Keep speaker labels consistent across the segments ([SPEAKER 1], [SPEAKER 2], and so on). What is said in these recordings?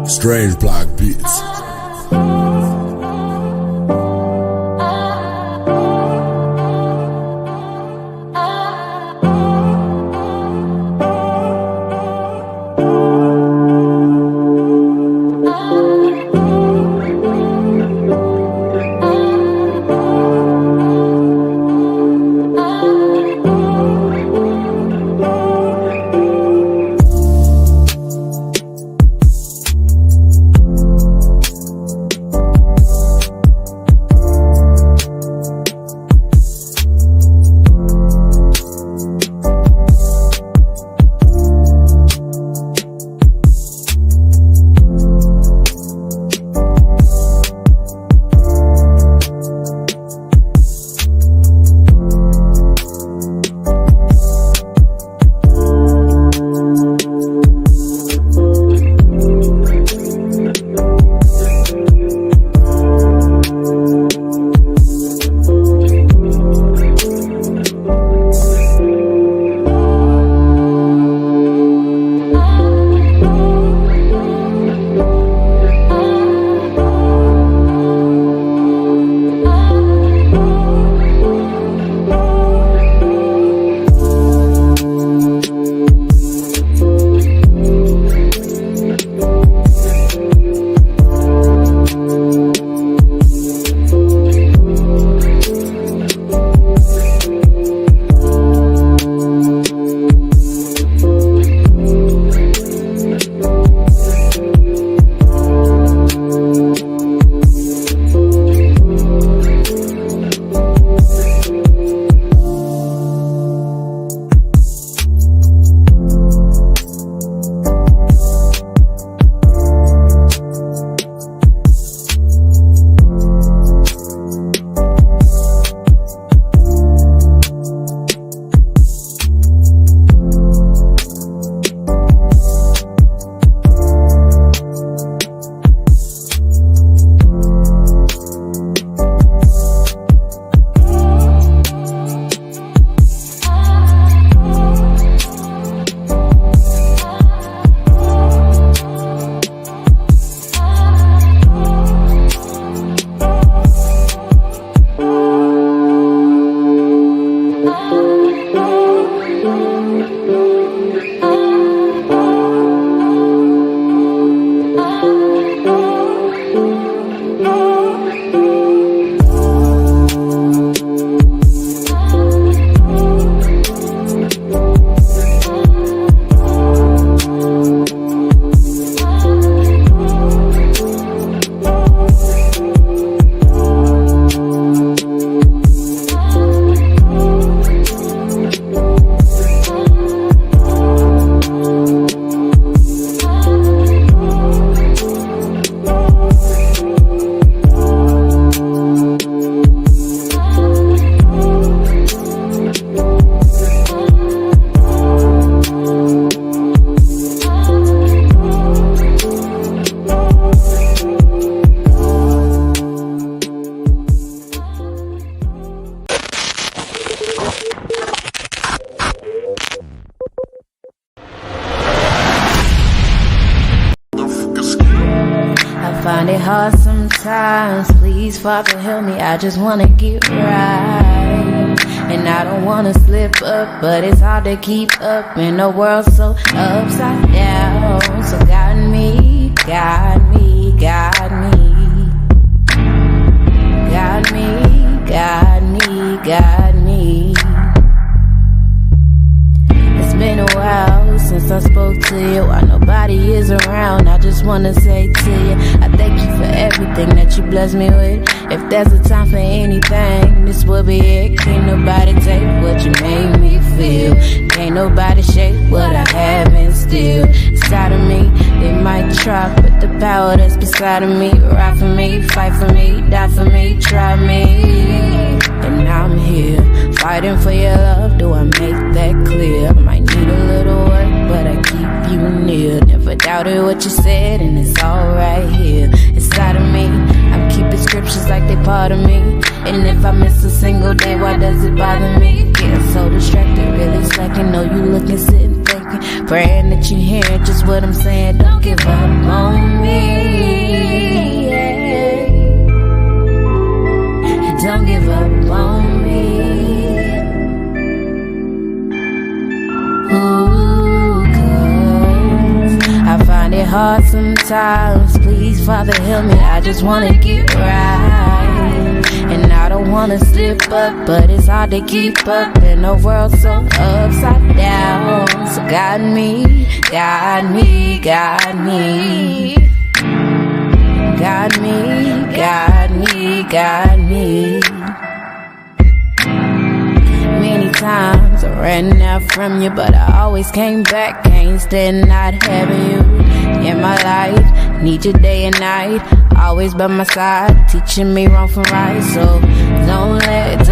[SPEAKER 1] Strange Block Beats.
[SPEAKER 2] Find it hard sometimes. Please, Father, help me. I just wanna get right, and I don't wanna slip up, but it's hard to keep up in a world so upside down. So guide me, guide me, guide me, guide me, guide me, guide me. It's been a while since I spoke to you. While nobody is around, I just wanna say to you, I thank you for everything that you blessed me with. If there's a time for anything, this will be it. Can't nobody take what you made me feel. Can't nobody shake what I have instilled inside of me. They might try, but the power that's beside of me, ride for me, fight for me, die for me, try me. And I'm here, fighting for your love. Do I make that clear? I might need a little work, but I keep you near. Never never doubted what you said, and it's all right here inside of me. I'm keeping scriptures like they part of me, and if I miss a single day, why does it bother me? Getting so distracted, really slacking. Know you looking, sitting, thinking, praying that you hear just what I'm saying. Don't give up on me, yeah. Don't give up on me. Ooh, 'cause I find it hard sometimes. Please, Father, help me. I just wanna get right, and I don't wanna slip up, but it's hard to keep up in a world so upside down. So guide me, guide me, guide me. Guide me, guide me, guide me. Many times I ran out from you, but I always came back. Can't stand not having you in my life. Need you day and night, always by my side, teaching me wrong from right. So don't let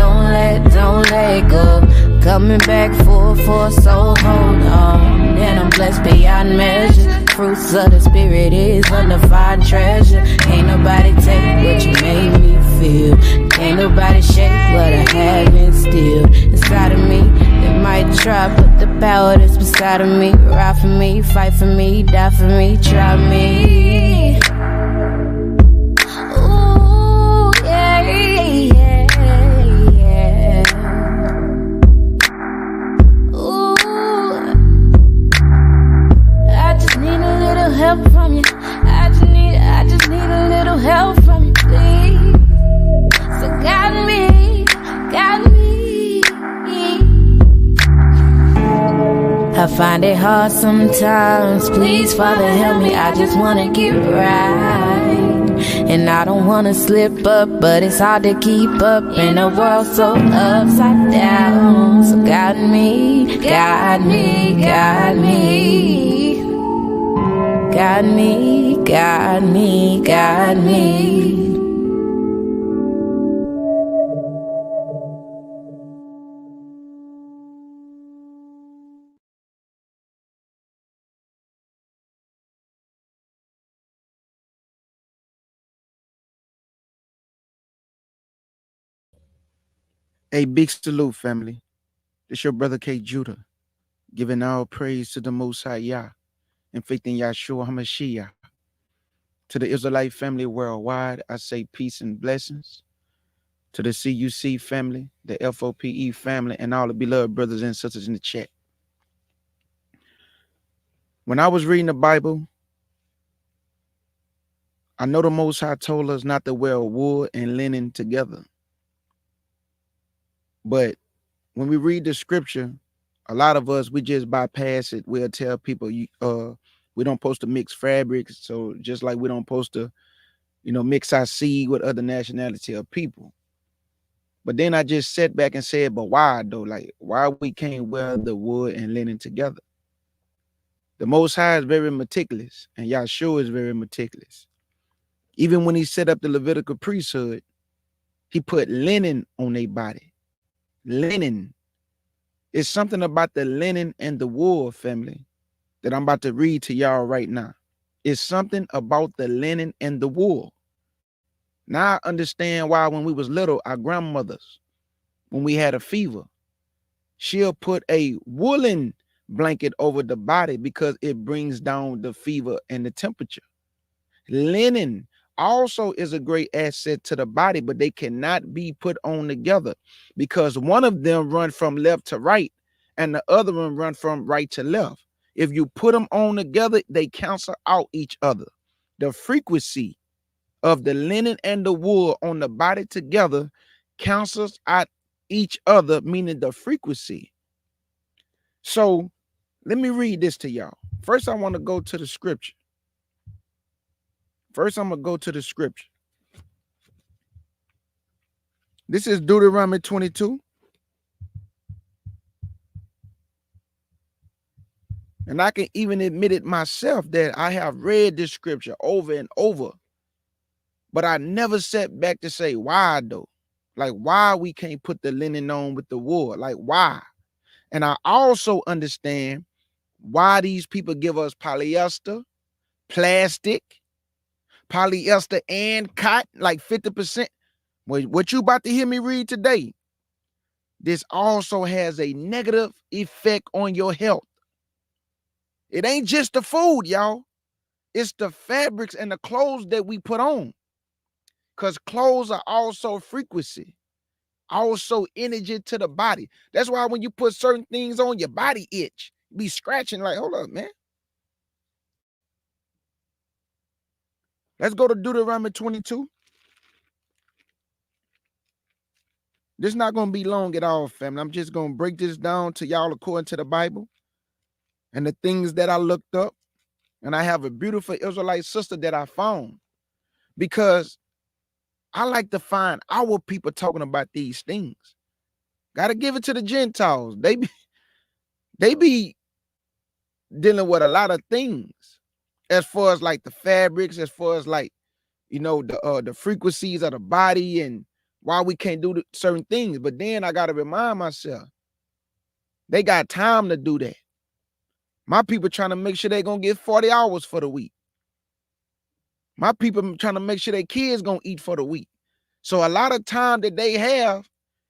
[SPEAKER 2] go. Coming back full force, so hold on. And I'm blessed beyond measure. Fruits of the spirit is undefined treasure. Ain't nobody take what you made me feel. Ain't nobody shake what I have instilled inside of me. They might try, but the power that's beside of me, ride for me, fight for me, die for me, try me. Ooh, yeah, yeah, yeah. Ooh, I just need a little help from you. I just need a little help from you, please. So guide me, guide me. I find it hard sometimes. Please, Father, help me. I just wanna get right, and I don't wanna slip up, but it's hard to keep up in a world so upside down. So guide me, guide me, guide me. Guide me, guide me, guide me.
[SPEAKER 3] A big salute, family. It's your brother K. Judah, giving all praise to the Most High Yah and faith in Yahshua HaMashiach. To the Israelite family worldwide, I say peace and blessings. To the CUC family, the FOPE family, and all the beloved brothers and sisters in the chat. When I was reading the Bible, I know the Most High told us not to wear wool and linen together. But when we read the scripture, a lot of us, we just bypass it. We'll tell people, we don't supposed to mix fabrics. So just like we don't supposed to, mix our seed with other nationality of people. But then I just sat back and said, but why though? Like, why we can't wear the wool and linen together? The Most High is very meticulous, and Yahshua is very meticulous. Even when he set up the Levitical priesthood, he put linen on their body. Linen. It's something about the linen and the wool, family, that I'm about to read to y'all right now. It's something about the linen and the wool. Now I understand why when we was little, our grandmothers, when we had a fever, she'll put a woolen blanket over the body because it brings down the fever and the temperature. Linen also is a great asset to the body, but they cannot be put on together because one of them run from left to right and the other one run from right to left. If you put them on together, they cancel out each other. The frequency of the linen and the wool on the body together cancels out each other, meaning the frequency. So let me read this to y'all. First, I want to go to the scripture. First, I'm going to go to the scripture. This is Deuteronomy 22. And I can even admit it myself that I have read this scripture over and over, but I never sat back to say, why though? Like, why we can't put the linen on with the wool? Like, why? And I also understand why these people give us polyester, plastic, polyester, and cotton, like 50%. What you about to hear me read today, this also has a negative effect on your health. It ain't just the food, y'all. It's the fabrics and the clothes that we put on. Because clothes are also frequency, also energy to the body. That's why when you put certain things on, your body itch. Be scratching like, hold up, man. Let's go to Deuteronomy 22. This is not going to be long at all, family. I'm just going to break this down to y'all according to the Bible and the things that I looked up. And I have a beautiful Israelite sister that I found, because I like to find our people talking about these things. Got to give it to the Gentiles. They be dealing with a lot of things as far as like the fabrics, as far as like, you know, the frequencies of the body and why we can't do certain things. But then I got to remind myself, they got time to do that. My people trying to make sure they're going to get 40 hours for the week. My people trying to make sure their kids going to eat for the week. So a lot of time that they have,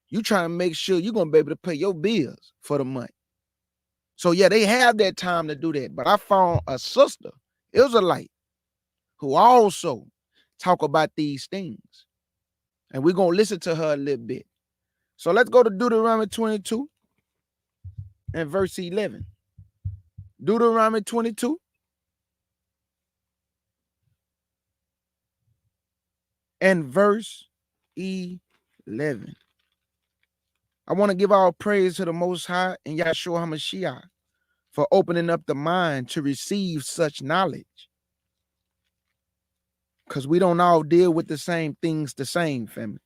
[SPEAKER 3] you trying to make sure you're going to be able to pay your bills for the month. So yeah, they have that time to do that. But I found a sister, Israelite, who also talk about these things. And we're going to listen to her a little bit. So let's go to Deuteronomy 22 and verse 11. Deuteronomy 22 and verse 11. I want to give all praise to the Most High and Yahshua HaMashiach for opening up the mind to receive such knowledge. Because we don't all deal with the same things the same, family.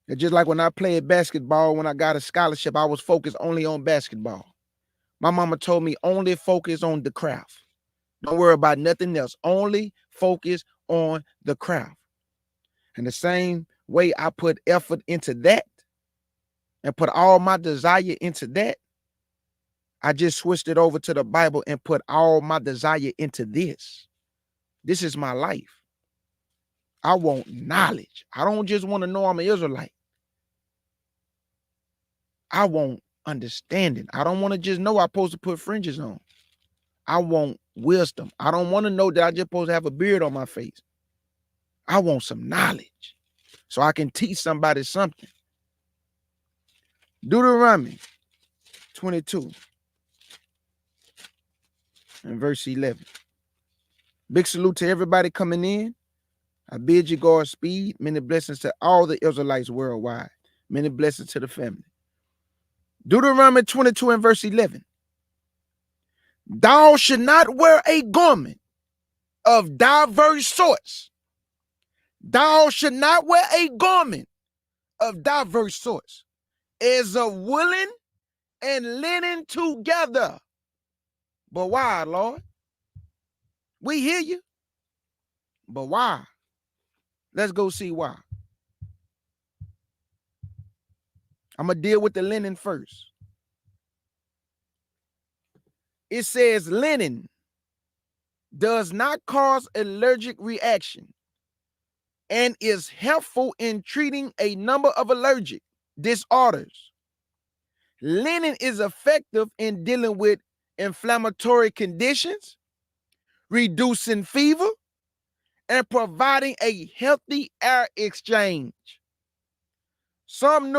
[SPEAKER 3] It's just like when I played basketball, when I got a scholarship, I was focused only on basketball. My mama told me only focus on the craft. Don't worry about nothing else. Only focus on the craft. And the same way I put effort into that and put all my desire into that, I just switched it over to the Bible and put all my desire into this. This is my life. I want knowledge. I don't just want to know I'm an Israelite. I want understanding. I don't want to just know I'm supposed to put fringes on. I want wisdom. I don't want to know that I just supposed to have a beard on my face. I want some knowledge so I can teach somebody something. Deuteronomy 22 and verse 11. Big salute to everybody coming in. I bid you Godspeed. Many blessings to all the Israelites worldwide. Many blessings to the family. Deuteronomy 22 and verse 11. Thou should not wear a garment of diverse sorts. Thou should not wear a garment of diverse sorts, as of woolen and linen together. But why, Lord? We hear you. But why? Let's go see why. I'm going to deal with the linen first. It says linen does not cause allergic reaction and is helpful in treating a number of allergic disorders. Linen is effective in dealing with inflammatory conditions, reducing fever, and providing a healthy air exchange. Some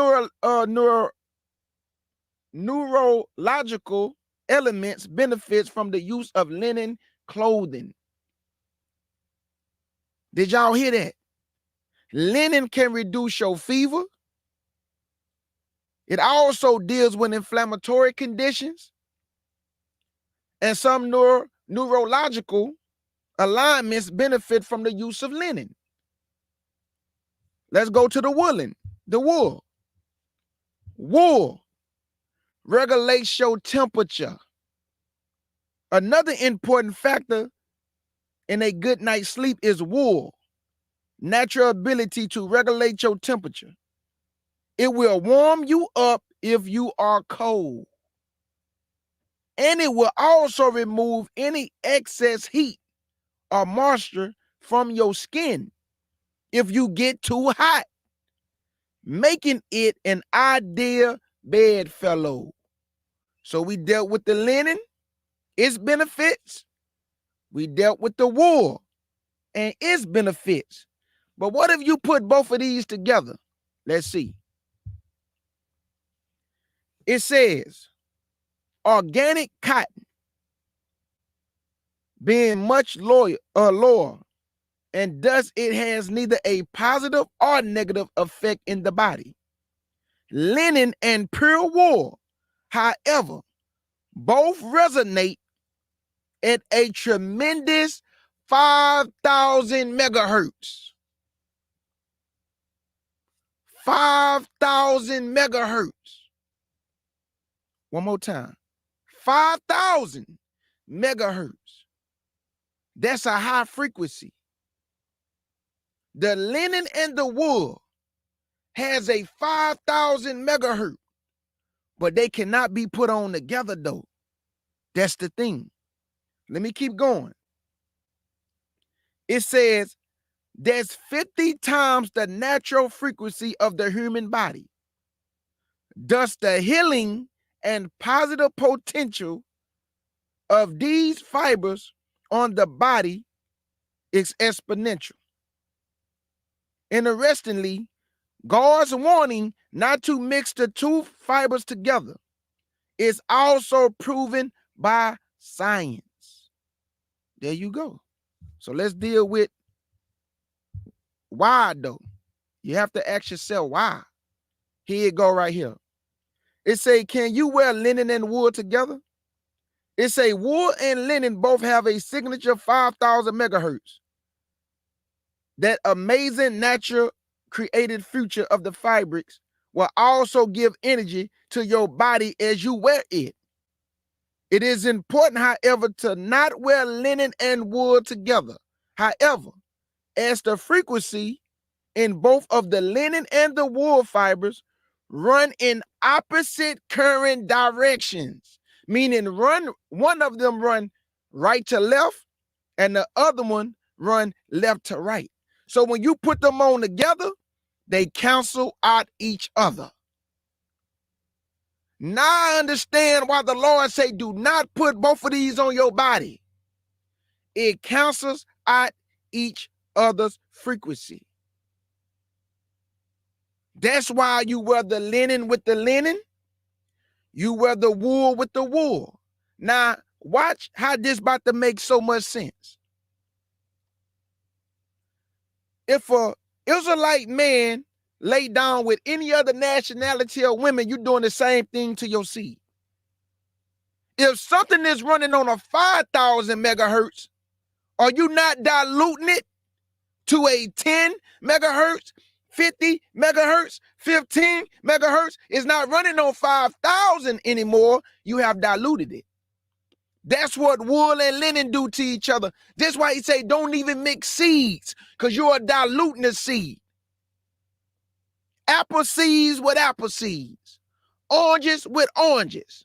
[SPEAKER 3] neurological elements benefits from the use of linen clothing. Did y'all hear that? Linen can reduce your fever. It also deals with inflammatory conditions, and some neurological alignments benefit from the use of linen. Let's go to the woolen, the wool. Wool regulates your temperature. Another important factor in a good night's sleep is wool. Natural ability to regulate your temperature. It will warm you up if you are cold. And it will also remove any excess heat or moisture from your skin if you get too hot, making it an ideal bedfellow. So we dealt with the linen, its benefits. We dealt with the wool and its benefits. But what if you put both of these together? Let's see. It says organic cotton being much lower, and thus it has neither a positive or negative effect in the body. Linen and pure wool, however, both resonate at a tremendous 5,000 megahertz. 5,000 megahertz. One more time. 5,000 megahertz. That's a high frequency. The linen and the wool has a 5,000 megahertz, but they cannot be put on together though. That's the thing. Let me keep going. It says there's 50 times the natural frequency of the human body. Thus, the healing and positive potential of these fibers on the body is exponential. Interestingly, God's warning not to mix the two fibers together is also proven by science. There you go. So let's deal with why though. You have to ask yourself why. Here you go right here. It say, can you wear linen and wool together? It say wool and linen both have a signature 5,000 megahertz. That amazing natural created future of the fabrics will also give energy to your body as you wear it. It is important, however, to not wear linen and wool together. However, as the frequency in both of the linen and the wool fibers run in opposite current directions, meaning one of them run right to left and the other one run left to right. So when you put them on together, they cancel out each other. Now I understand why the Lord say, do not put both of these on your body. It cancels out each other's frequency. That's why you wear the linen with the linen. You wear the wool with the wool. Now, watch how this about to make so much sense. If a Israelite man lay down with any other nationality of women, you're doing the same thing to your seed. If something is running on a 5,000 megahertz, are you not diluting it to a 10 megahertz, 50 megahertz, 15 megahertz? It's not running on 5,000 anymore. You have diluted it. That's what wool and linen do to each other. That's why he say don't even mix seeds, because you are diluting the seed. Apple seeds with apple seeds. Oranges with oranges.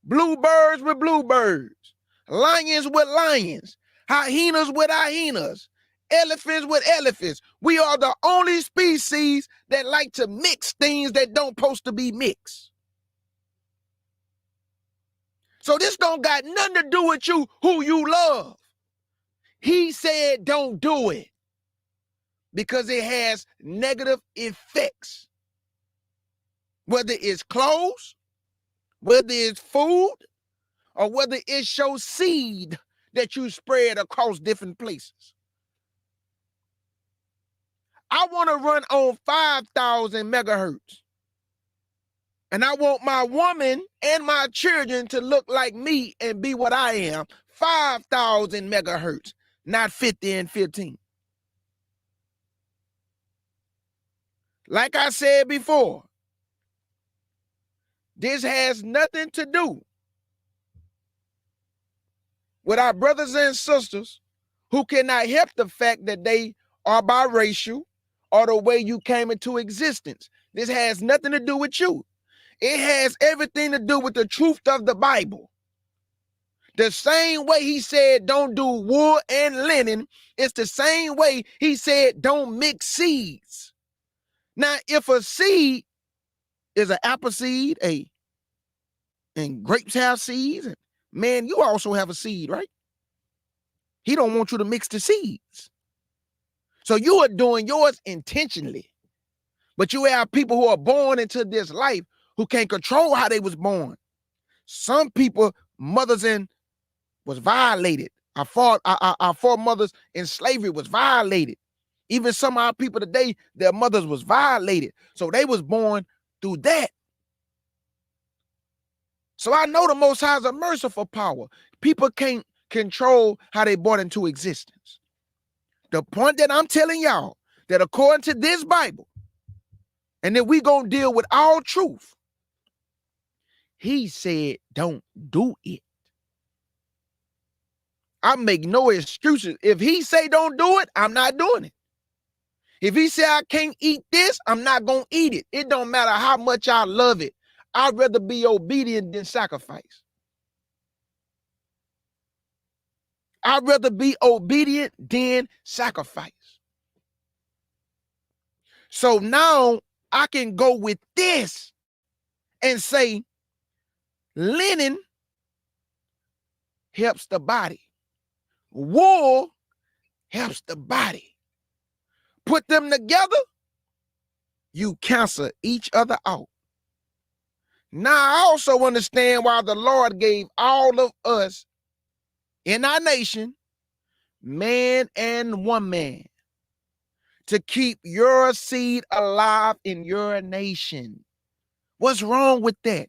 [SPEAKER 3] Bluebirds with bluebirds. Lions with lions. Hyenas with hyenas. Elephants with elephants. We are the only species that like to mix things that don't supposed to be mixed. So this don't got nothing to do with you, who you love. He said don't do it because it has negative effects. Whether it's clothes, whether it's food, or whether it's your seed that you spread across different places. I want to run on 5,000 megahertz. And I want my woman and my children to look like me and be what I am. 5,000 megahertz, not 50 and 15. Like I said before, this has nothing to do with our brothers and sisters who cannot help the fact that they are biracial or the way you came into existence. This has nothing to do with you. It has everything to do with the truth of the Bible. The same way he said don't do wool and linen, it's the same way he said don't mix seeds. Now, if a seed is an apple seed, and grapes have seeds, man, you also have a seed, right? He don't want you to mix the seeds. So you are doing yours intentionally. But you have people who are born into this life who can't control how they was born. Some people, mothers was violated. Our foremothers in slavery was violated. Even some of our people today, their mothers was violated. So they was born through that. So I know the Most High is a merciful power. People can't control how they brought into existence. The point that I'm telling y'all, that according to this Bible, and that we gonna deal with all truth, he said don't do it. I make no excuses. If he say don't do it, I'm not doing it. If he say I can't eat this, I'm not gonna eat it. It don't matter how much I love it. I'd rather be obedient than sacrifice. I'd rather be obedient than sacrifice. So now I can go with this and say linen helps the body. Wool helps the body. Put them together, you cancel each other out. Now I also understand why the Lord gave all of us in our nation, man and woman, to keep your seed alive in your nation. What's wrong with that?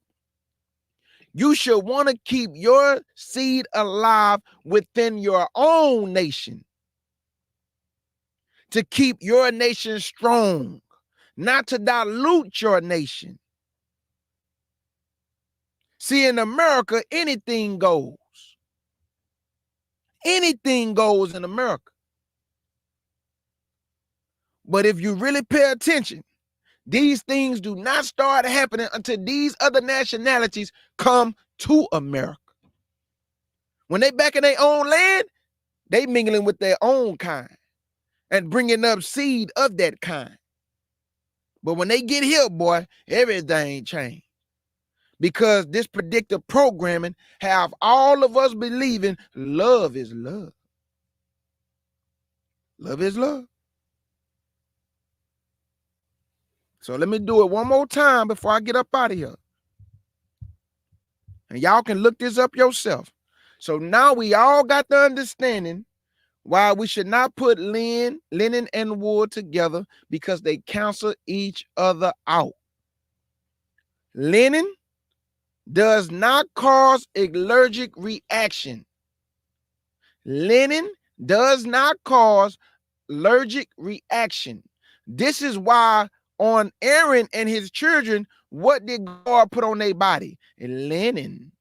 [SPEAKER 3] You should want to keep your seed alive within your own nation, to keep your nation strong, not to dilute your nation. See, in America, anything goes. Anything goes in America. But if you really pay attention, these things do not start happening until these other nationalities come to America. When they back in their own land, they mingling with their own kind and bringing up seed of that kind. But when they get here, boy, everything changed. Because this predictive programming have all of us believing love is love. Love is love. So let me do it one more time before I get up out of here. And y'all can look this up yourself. So now we all got the understanding why we should not put linen and wool together, because they cancel each other out. Linen does not cause allergic reaction. Linen does not cause allergic reaction. This is why on Aaron and his children, what did God put on their body? Linen.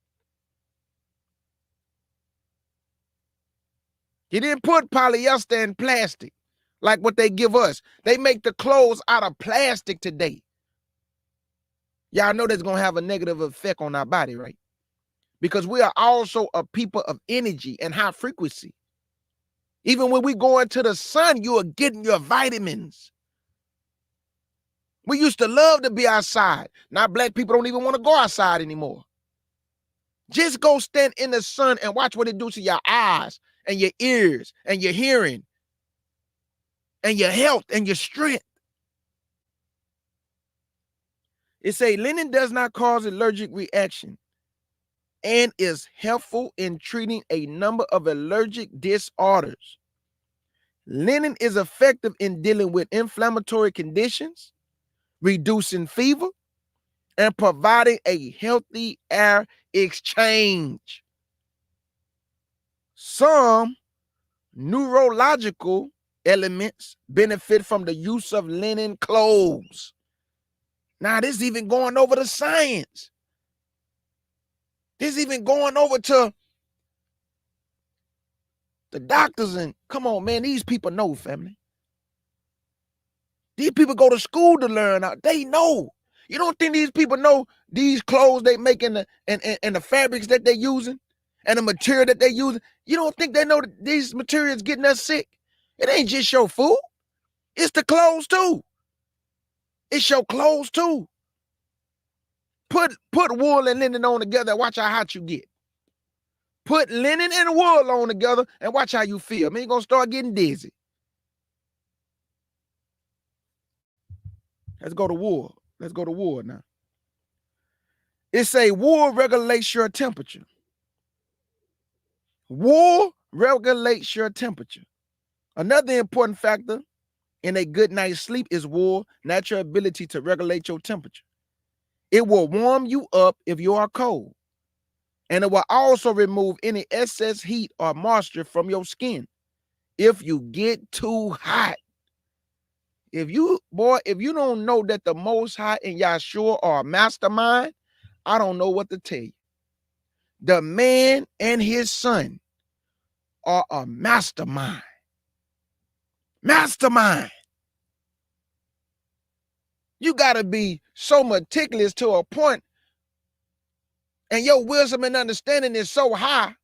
[SPEAKER 3] He didn't put polyester and plastic like what they give us. They make the clothes out of plastic today. Y'all know that's going to have a negative effect on our body, right? Because we are also a people of energy and high frequency. Even when we go into the sun, you are getting your vitamins. We used to love to be outside. Now black people don't even want to go outside anymore. Just go stand in the sun and watch what it do to your eyes and your ears and your hearing and your health and your strength. It say linen does not cause allergic reaction and is helpful in treating a number of allergic disorders. Linen is effective in dealing with inflammatory conditions, reducing fever, and providing a healthy air exchange. Some neurological elements benefit from the use of linen clothes. Now, this is even going over the science. This is even going over to the doctors. And come on, man, these people know, family. These people go to school to learn. They know. You don't think these people know these clothes they make and the fabrics that they're using and the material that they're using? You don't think they know that these materials getting us sick? It ain't just your food. It's the clothes too. It's your clothes too. Put wool and linen on together and watch how hot you get. Put linen and wool on together and watch how you feel. I mean, you're going to start getting dizzy. Let's go to wool. Let's go to wool now. It say wool regulates your temperature. Wool regulates your temperature. Another important factor in a good night's sleep is wool's natural ability to regulate your temperature. It will warm you up if you are cold. And it will also remove any excess heat or moisture from your skin if you get too hot. If you don't know that the Most High and Yahshua are a mastermind, I don't know what to tell you. The man and his son are a mastermind. Mastermind. You got to be so meticulous to a point, and your wisdom and understanding is so high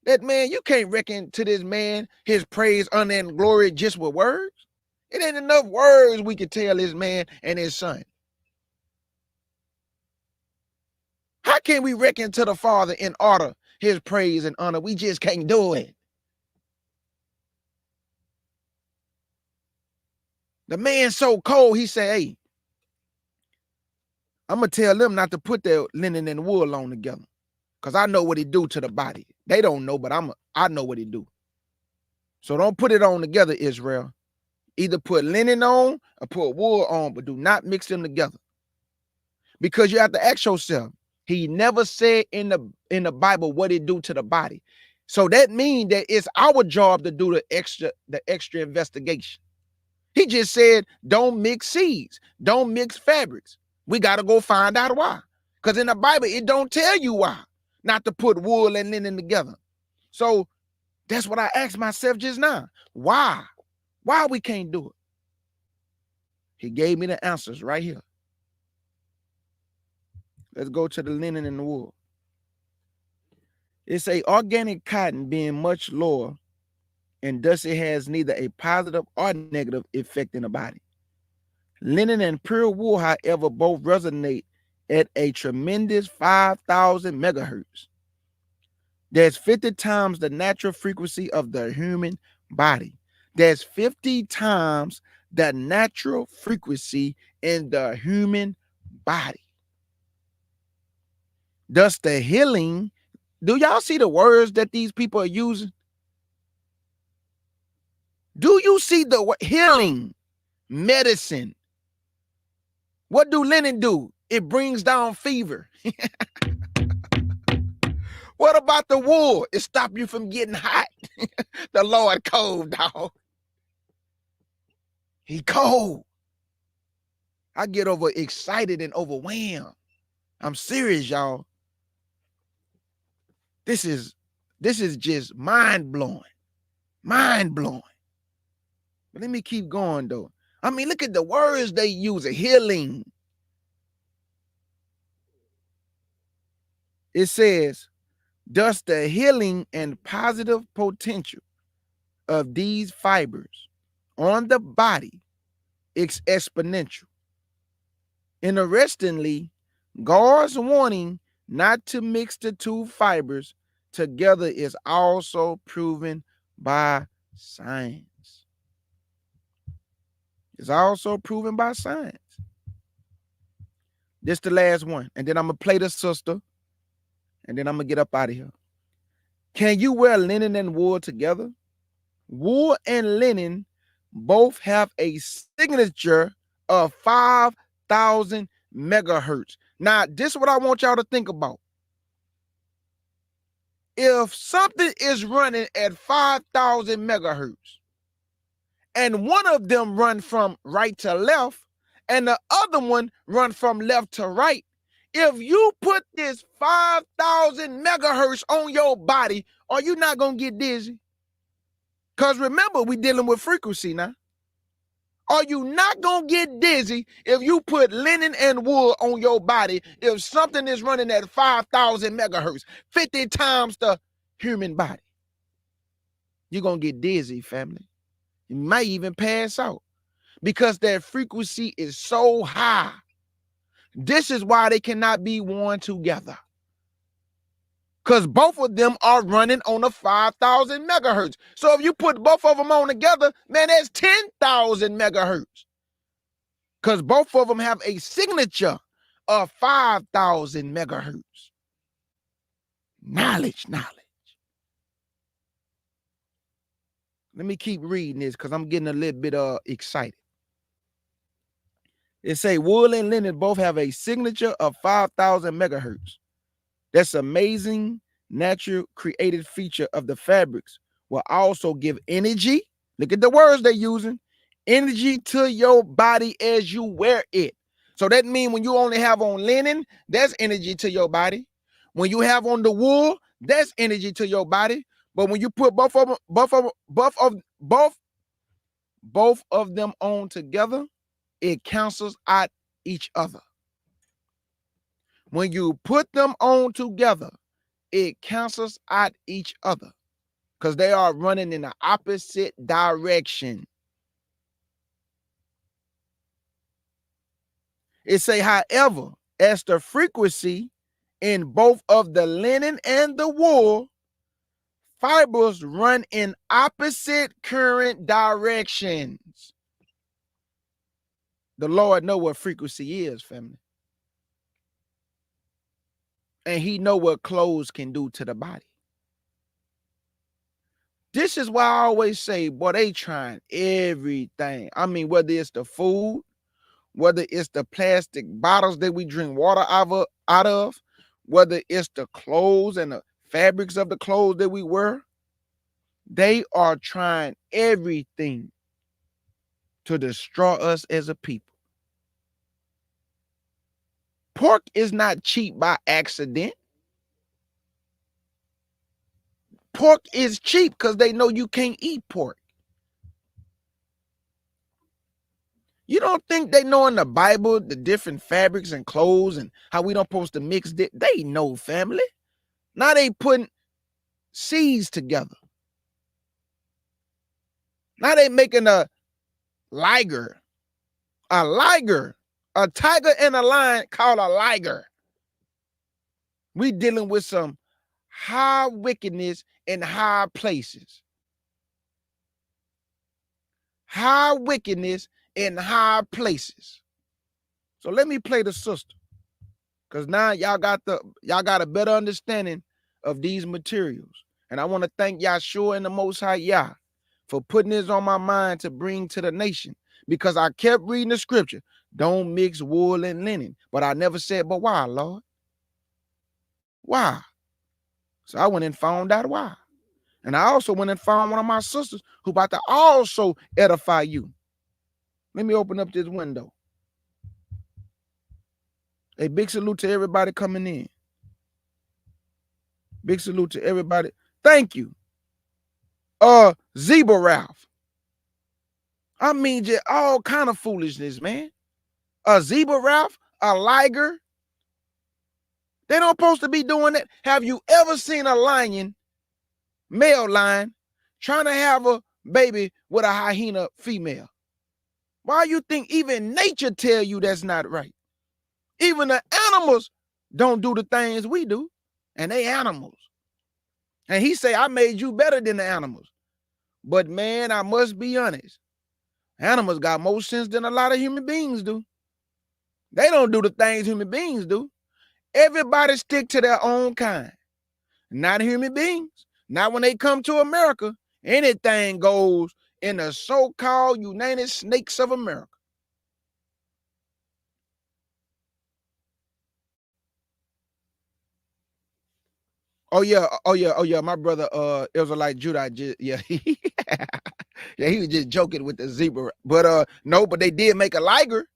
[SPEAKER 3] that, man, you can't reckon to this man his praise, honor, and glory just with words. It ain't enough words we can tell this man and his son. How can we reckon to the Father in order his praise and honor? We just can't do it. The man so cold, he said, hey, I'm going to tell them not to put their linen and wool on together, because I know what it do to the body. They don't know, but I know what it do. So don't put it on together, Israel. Either put linen on or put wool on, but do not mix them together. Because you have to ask yourself, he never said in the Bible what it do to the body. So that means that it's our job to do the extra investigation. He just said, don't mix seeds, don't mix fabrics. We got to go find out why. Because in the Bible, it don't tell you why not to put wool and linen together. So that's what I asked myself just now. Why? Why we can't do it? He gave me the answers right here. Let's go to the linen and the wool. It's a organic cotton being much lower, and thus it has neither a positive or negative effect in the body. Linen and pure wool, however, both resonate at a tremendous 5,000 megahertz. That's 50 times the natural frequency of the human body. That's 50 times the natural frequency in the human body. Thus the healing, do y'all see the words that these people are using? Do you see the word healing, medicine? What do linen do? It brings down fever. What about the wool? It stops you from getting hot. The Lord cold, dog. He cold. I get over excited and overwhelmed. I'm serious, y'all. This is just mind-blowing. Mind-blowing. But let me keep going, though. I mean, look at the words they use, healing. It says, thus the healing and positive potential of these fibers on the body is exponential. Interestingly, God's warning not to mix the two fibers together is also proven by science. It's also proven by science. This is the last one, and then I'm going to play the sister, and then I'm going to get up out of here. Can you wear linen and wool together? Wool and linen both have a signature of 5,000 megahertz. Now, this is what I want y'all to think about. If something is running at 5,000 megahertz, and one of them run from right to left, and the other one run from left to right, if you put this 5,000 megahertz on your body, are you not going to get dizzy? Because remember, we're dealing with frequency now. Are you not going to get dizzy if you put linen and wool on your body if something is running at 5,000 megahertz, 50 times the human body? You're going to get dizzy, family. You might even pass out because that frequency is so high. This is why they cannot be worn together, because both of them are running on a 5,000 megahertz. So if you put both of them on together, man, that's 10,000 megahertz. Because both of them have a signature of 5,000 megahertz. Knowledge. Let me keep reading this because I'm getting a little bit excited. It say wool and linen both have a signature of 5,000 megahertz. That's amazing natural created feature of the fabrics will also give energy. Look at the words they're using. Energy to your body as you wear it. So that means when you only have on linen, that's energy to your body. When you have on the wool, that's energy to your body. But when you put both of them on together, it cancels out each other. When you put them on together, it cancels out each other because they are running in the opposite direction. It say, however, as the frequency in both of the linen and the wool, fibers run in opposite current directions. The Lord know what frequency is, family. And he know what clothes can do to the body. This is why I always say, boy, they trying everything. I mean, whether it's the food, whether it's the plastic bottles that we drink water out of, whether it's the clothes and the fabrics of the clothes that we wear, they are trying everything to destroy us as a people. Pork is not cheap by accident. Pork is cheap because they know you can't eat pork. You don't think they know in the Bible the different fabrics and clothes and how we don't supposed to mix it? They know, family. Now they putting seeds together. Now they making a liger. A liger. A tiger and a lion called a liger. We dealing with some high wickedness in high places. High wickedness in high places. So let me play the sister, because now y'all got a better understanding of these materials. And I want to thank Yahshua and the Most High Yah for putting this on my mind to bring to the nation, because I kept reading the scripture. Don't mix wool and linen. But I never said, but why, Lord? Why? So I went and found out why. And I also went and found one of my sisters who about to also edify you. Let me open up this window. A big salute to everybody coming in. Big salute to everybody. Thank you. Zebra Ralph. I mean, just all kind of foolishness, man. A zebra Ralph, a liger. They don't supposed to be doing that. Have you ever seen a lion, male lion, trying to have a baby with a hyena female? Why you think even nature tell you that's not right? Even the animals don't do the things we do, and they animals. And he say, I made you better than the animals. But man, I must be honest. Animals got more sense than a lot of human beings do. They don't do the things human beings do. Everybody stick to their own kind. Not human beings. Not when they come to America. Anything goes in the so-called United Snakes of America. Oh yeah. My brother, it was like Judah. Yeah, yeah, he was just joking with the zebra. But no, but they did make a liger,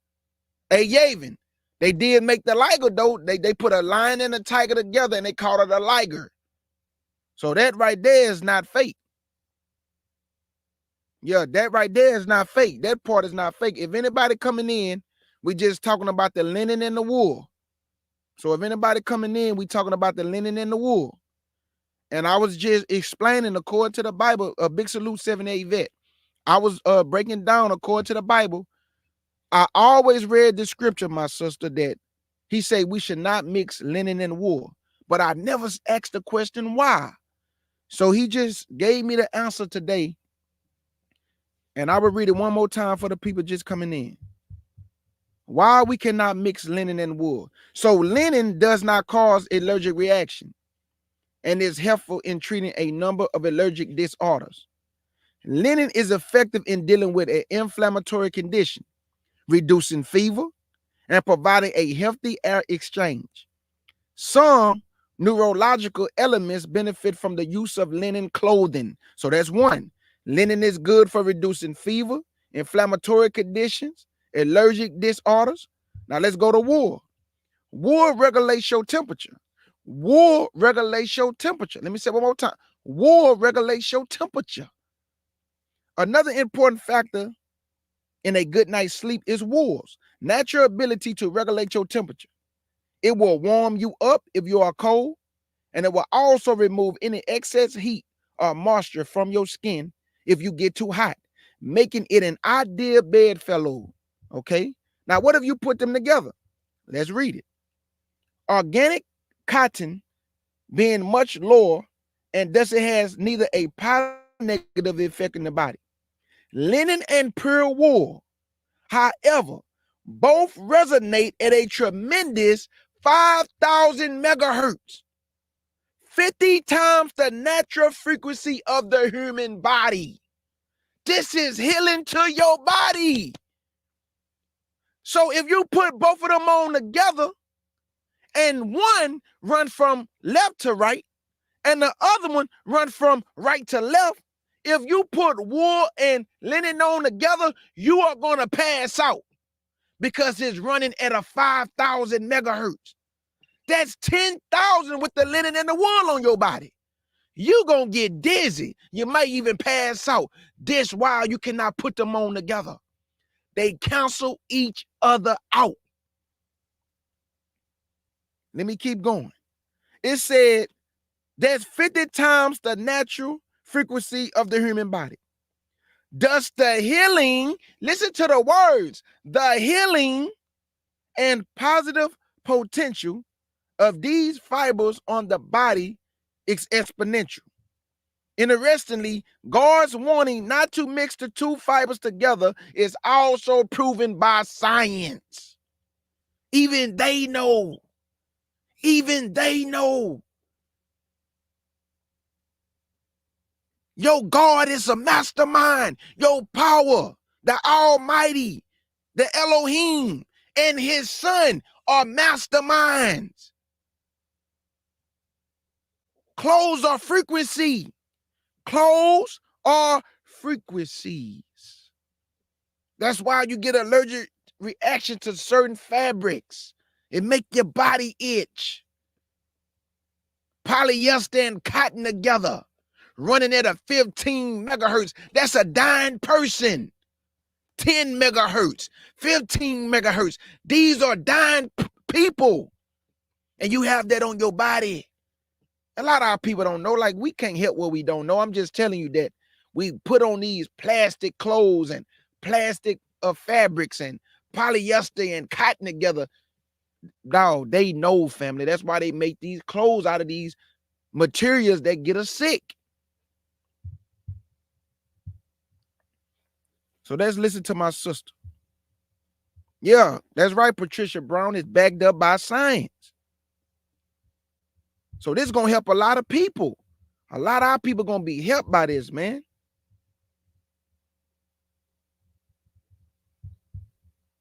[SPEAKER 3] a Yavin. They did make the liger though. They put a lion and a tiger together and they called it a liger. So that right there is not fake. Yeah, that right there is not fake. That part is not fake. If anybody coming in, we just talking about the linen and the wool. So if anybody coming in, we talking about the linen and the wool. And I was just explaining according to the Bible, a big salute 7-8 vet. I was breaking down according to the Bible. I always read the scripture, my sister, that he said we should not mix linen and wool. But I never asked the question why. So he just gave me the answer today. And I will read it one more time for the people just coming in. Why we cannot mix linen and wool. So linen does not cause allergic reaction and is helpful in treating a number of allergic disorders. Linen is effective in dealing with an inflammatory condition, reducing fever, and providing a healthy air exchange. Some neurological elements benefit from the use of linen clothing. So that's one. Linen is good for reducing fever, inflammatory conditions, allergic disorders. Now let's go to wool. Wool regulates your temperature. Wool regulates your temperature. Let me say it one more time. Wool regulates your temperature. Another important factor in a good night's sleep is wool's natural ability to regulate your temperature. It will warm you up if you are cold, and it will also remove any excess heat or moisture from your skin if you get too hot, making it an ideal bedfellow. Okay? Now, what if you put them together? Let's read it. Organic cotton being much lower and thus it has neither a positive nor negative effect in the body. Linen and pure wool, however, both resonate at a tremendous 5,000 megahertz, 50 times the natural frequency of the human body. This is healing to your body. So if you put both of them on together and one run from left to right and the other one run from right to left, if you put wool and linen on together, you are going to pass out because it's running at a 5,000 megahertz. That's 10,000 with the linen and the wool on your body. You're going to get dizzy. You might even pass out. This why you cannot put them on together. They cancel each other out. Let me keep going. It said that's 50 times the natural frequency of the human body. Thus the healing, listen to the words, the healing and positive potential of these fibers on the body is exponential. Interestingly, God's warning not to mix the two fibers together is also proven by science. Even they know. Even they know. Your God is a mastermind. Your power, the Almighty, the Elohim, and his son are masterminds. Clothes are frequency. Clothes are frequencies. That's why you get allergic reaction to certain fabrics. It make your body itch. Polyester and cotton together, running at a 15 megahertz. That's a dying person. 10 megahertz, 15 megahertz. These are dying people. And you have that on your body. A lot of our people don't know. Like, we can't help what we don't know. I'm just telling you that we put on these plastic clothes and plastic fabrics and polyester and cotton together. No, they know, family. That's why they make these clothes out of these materials that get us sick. So let's listen to my sister. Yeah, that's right, Patricia Brown. Is backed up by science. So this is going to help a lot of people. A lot of our people going to be helped by this, man.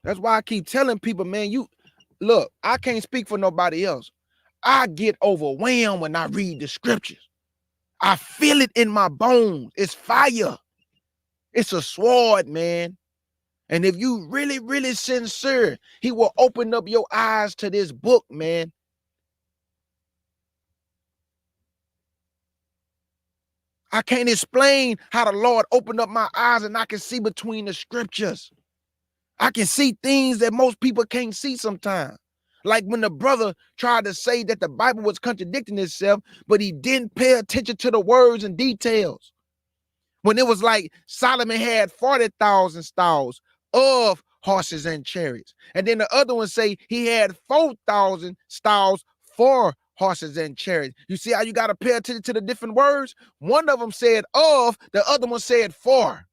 [SPEAKER 3] That's why I keep telling people, man, you look, I can't speak for nobody else. I get overwhelmed when I read the scriptures. I feel it in my bones. It's fire. It's a sword, man. And if you really, really sincere, he will open up your eyes to this book, man. I can't explain how the Lord opened up my eyes and I can see between the scriptures. I can see things that most people can't see sometimes. Like when the brother tried to say that the Bible was contradicting itself, but he didn't pay attention to the words and details. When it was like Solomon had 40,000 stalls of horses and chariots. And then the other one say he had 4,000 stalls for horses and chariots. You see how you got to pay attention to the different words? One of them said of, the other one said for.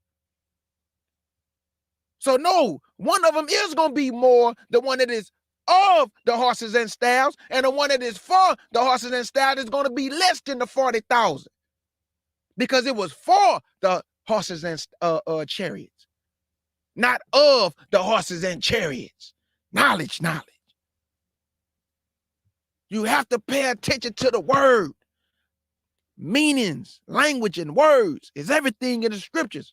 [SPEAKER 3] So no, one of them is going to be more, the one that is of the horses and stalls, and the one that is for the horses and stalls is going to be less than the 40,000. Because it was for the horses and chariots, not of the horses and chariots. Knowledge. You have to pay attention to the word. Meanings, language, and words is everything in the scriptures.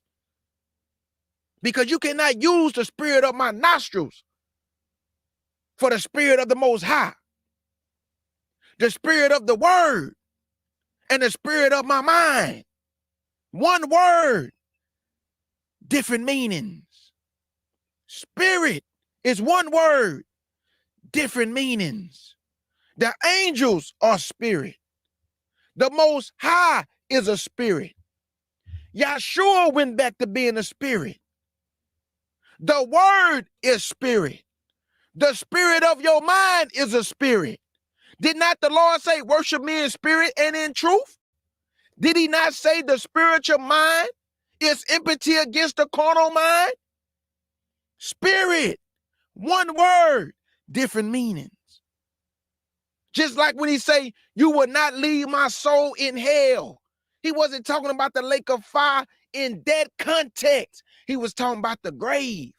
[SPEAKER 3] Because you cannot use the spirit of my nostrils for the spirit of the Most High, the spirit of the word, and the spirit of my mind. One word, different meanings. Spirit is one word, different meanings. The angels are spirit. The Most High is a spirit. Yahshua went back to being a spirit. The word is spirit. The spirit of your mind is a spirit. Did not the Lord say, worship me in spirit and in truth? Did he not say the spiritual mind is enmity against the carnal mind? Spirit, one word, different meanings. Just like when he say, you will not leave my soul in hell. He wasn't talking about the lake of fire in that context. He was talking about the grave.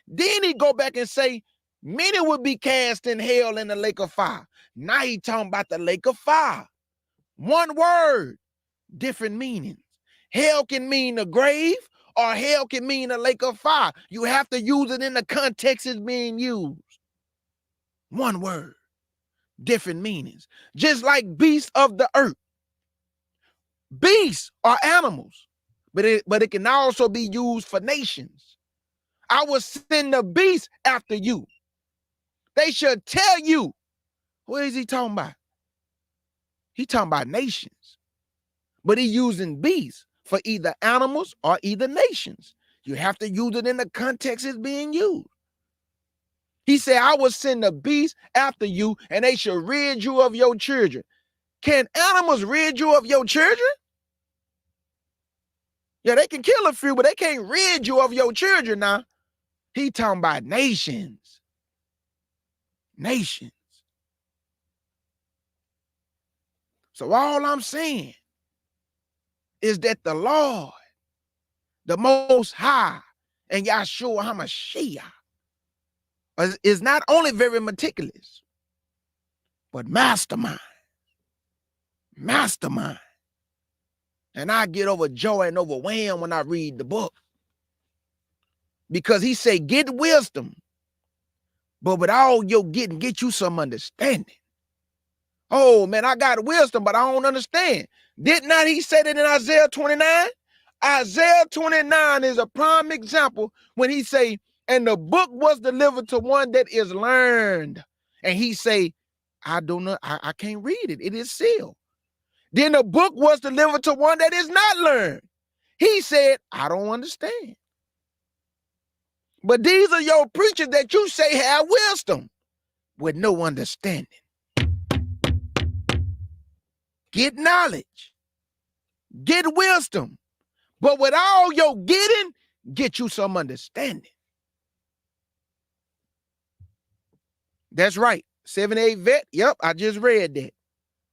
[SPEAKER 3] Then he go back and say, many would be cast in hell in the lake of fire. Now he talking about the lake of fire. One word, different meanings. Hell can mean the grave, or hell can mean the lake of fire. You have to use it in the context it's being used. One word, different meanings. Just like beasts of the earth. Beasts are animals, but it can also be used for nations. I will send the beast after you. They should tell you. What is he talking about? He talking about nations. But he using beasts for either animals or either nations. You have to use it in the context it's being used. He said, I will send the beast after you, and they shall rid you of your children. Can animals rid you of your children? Yeah, they can kill a few, but they can't rid you of your children now. He talking about nations. Nations. So all I'm saying is that the Lord, the Most High, and Yahshua HaMashiach is not only very meticulous, but mastermind. Mastermind. And I get overjoyed and overwhelmed when I read the book. Because he said, get wisdom, but with all your getting, get you some understanding. Oh, man, I got wisdom, but I don't understand. Did not he say that in Isaiah 29? Isaiah 29 is a prime example when he say, and the book was delivered to one that is learned. And he say, I don't know, I can't read it. It is sealed. Then the book was delivered to one that is not learned. He said, I don't understand. But these are your preachers that you say have wisdom with no understanding. Get knowledge. Get wisdom. But with all your getting, get you some understanding. That's right. 7-8 vet. Yep, I just read that.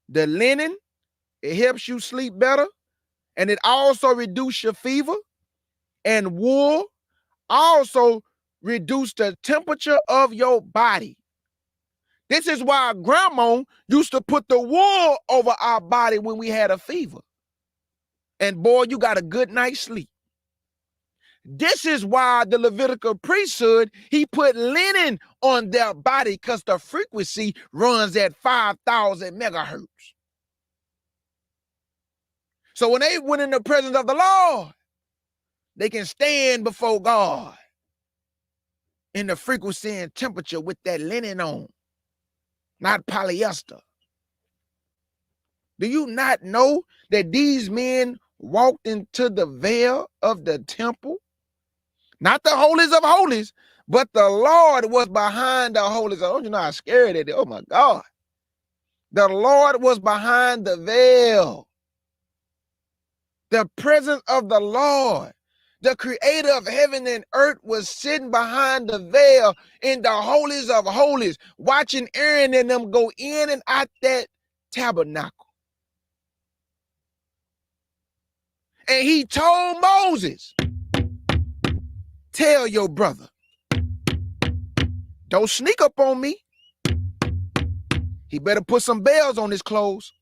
[SPEAKER 3] The linen, it helps you sleep better. And it also reduces your fever. And wool also reduce the temperature of your body. This is why grandma used to put the wool over our body when we had a fever. And boy, you got a good night's sleep. This is why the Levitical priesthood, he put linen on their body because the frequency runs at 5,000 megahertz. So when they went in the presence of the Lord, they can stand before God in the frequency and temperature with that linen on, not polyester. Do you not know that these men walked into the veil of the temple? Not the holies of holies, but the Lord was behind the holies. Oh, you know how scary that is. Oh my God. The Lord was behind the veil. The presence of the Lord, the creator of heaven and earth, was sitting behind the veil in the holies of holies, watching Aaron and them go in and out that tabernacle. And he told Moses, tell your brother, don't sneak up on me. He better put some bells on his clothes.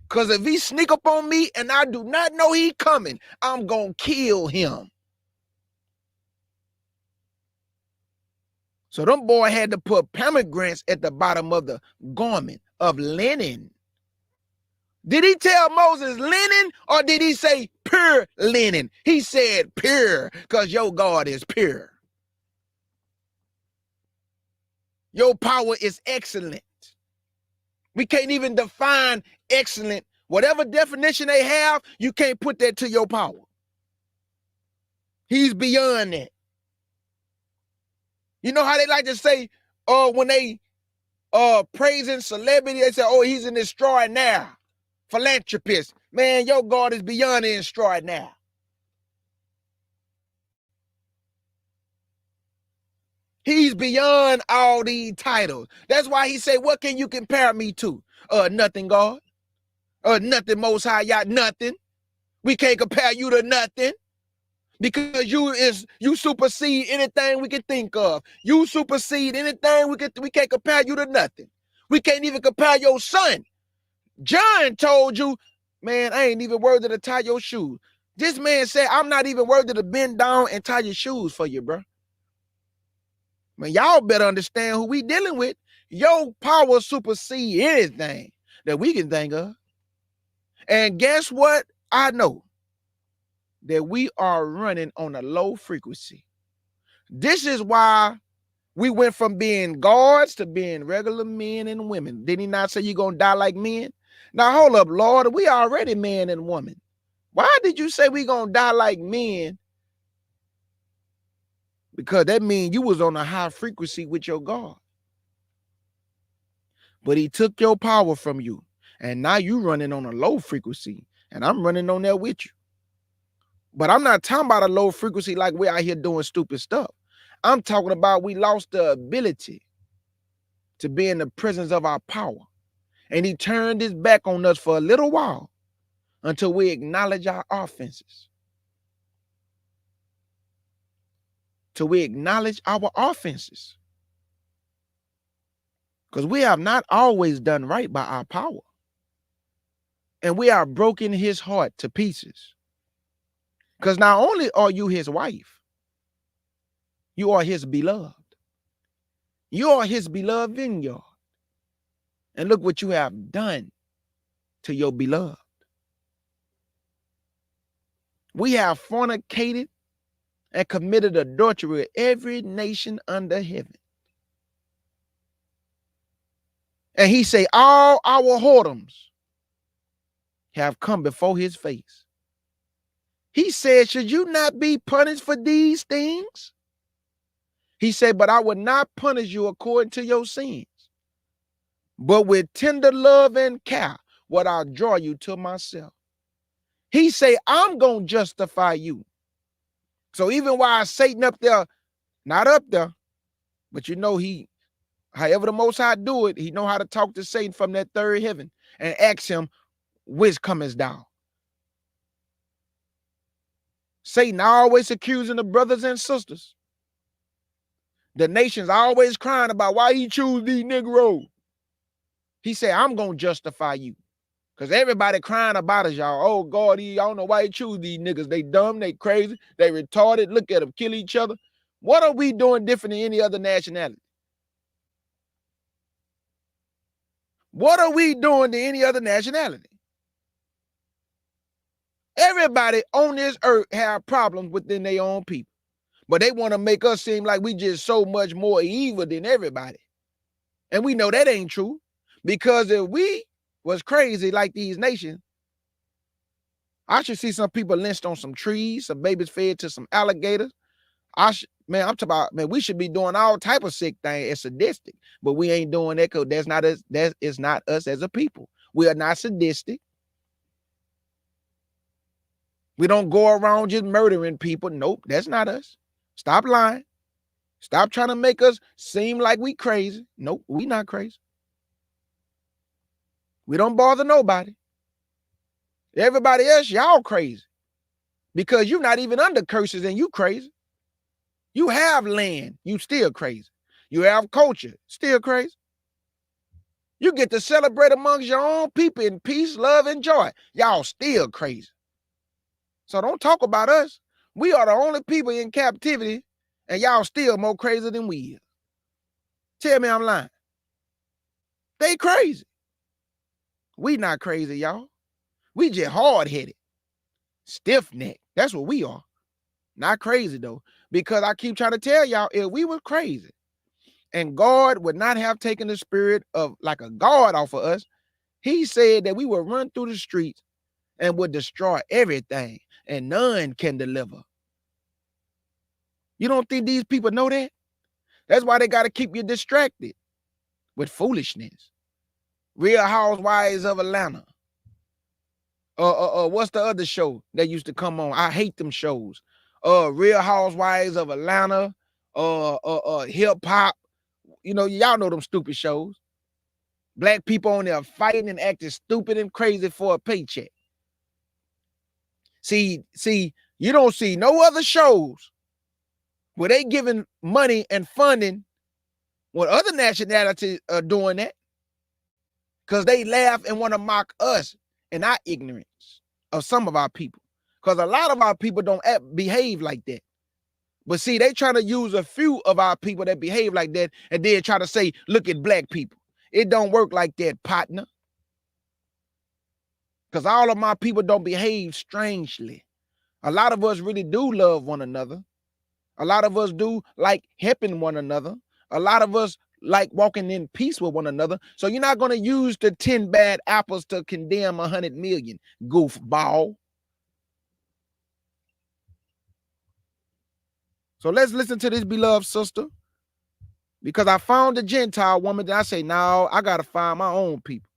[SPEAKER 3] Because if he sneak up on me and I do not know he coming, I'm going to kill him. So them boy had to put pomegranates at the bottom of the garment of linen. Did he tell Moses linen or did he say pure linen? He said pure because your God is pure. Your power is excellent. We can't even define excellent. Whatever definition they have, you can't put that to your power. He's beyond that. You know how they like to say, when they praising celebrity, they say, oh, he's an extraordinaire philanthropist. Man, your God is beyond the extraordinaire. He's beyond all these titles. That's why he say, what can you compare me to? Nothing, God. Nothing, Most High, y'all, nothing. We can't compare you to nothing. Because you supersede anything we can think of. You supersede anything we can't compare you to nothing. We can't even compare your son. John told you, man, I ain't even worthy to tie your shoes. This man said, I'm not even worthy to bend down and tie your shoes for you, bro. Man, y'all better understand who we dealing with. Your power supersede anything that we can think of. And guess what? I know that we are running on a low frequency. This is why we went from being gods to being regular men and women. Did he not say you're going to die like men? Now, hold up, Lord. We already man and woman. Why did you say we going to die like men? Because that means you was on a high frequency with your God. But he took your power from you. And now you running on a low frequency. And I'm running on there with you. But I'm not talking about a low frequency like we're out here doing stupid stuff. I'm talking about we lost the ability to be in the presence of our power. And he turned his back on us for a little while until we acknowledge our offenses. Till we acknowledge our offenses. Because we have not always done right by our power. And we are broken his heart to pieces. Because not only are you his wife, you are his beloved. You are his beloved vineyard. And look what you have done to your beloved. We have fornicated and committed adultery with every nation under heaven. And he say, all our whoredoms have come before his face. He said, should you not be punished for these things? He said, but I will not punish you according to your sins. But with tender love and care, would I draw you to myself. He say, I'm going to justify you. So even while Satan up there, not up there, but you know however the Most High do it, he know how to talk to Satan from that third heaven and ask him, which comest thou? Satan always accusing the brothers and sisters. The nations always crying about why he choose these Negroes. He said, I'm going to justify you. Because everybody crying about us, y'all. Oh, God, I don't know why he choose these niggas. They dumb, they crazy, they retarded. Look at them kill each other. What are we doing different than any other nationality? What are we doing to any other nationality? Everybody on this earth have problems within their own people. But they want to make us seem like we just so much more evil than everybody. And we know that ain't true. Because if we was crazy like these nations, I should see some people lynched on some trees, some babies fed to some alligators. I'm talking about, man, we should be doing all type of sick things as sadistic, but we ain't doing that because that's not us. That is not us as a people. We are not sadistic. We don't go around just murdering people. Nope, that's not us. Stop lying. Stop trying to make us seem like we crazy. Nope, we not crazy. We don't bother nobody. Everybody else, y'all crazy. Because you're not even under curses and you crazy. You have land, you still crazy. You have culture, still crazy. You get to celebrate amongst your own people in peace, love, and joy. Y'all still crazy. So don't talk about us. We are the only people in captivity, and y'all still more crazy than we is. Tell me I'm lying. They crazy. We not crazy, y'all. We just hard-headed, stiff-necked. That's what we are. Not crazy, though. Because I keep trying to tell y'all, if we were crazy, and God would not have taken the spirit of like a God off of us, he said that we would run through the streets and would destroy everything, and none can deliver. You don't think these people know that? That's why they got to keep you distracted with foolishness. Real Housewives of Atlanta. What's the other show that used to come on? I hate them shows. Real Housewives of Atlanta. Hip hop. You know, y'all know them stupid shows. Black people on there fighting and acting stupid and crazy for a paycheck. See, you don't see no other shows where they giving money and funding when other nationalities are doing that, because they laugh and want to mock us and our ignorance of some of our people. Because a lot of our people don't behave like that. But see, they try to use a few of our people that behave like that and then try to say, look at black people. It don't work like that, partner. Because all of my people don't behave strangely. A lot of us really do love one another. A lot of us do like helping one another. A lot of us like walking in peace with one another. So you're not going to use the 10 bad apples to condemn 100 million, goofball. So let's listen to this beloved sister, because I found a Gentile woman that I say, no, I got to find my own people.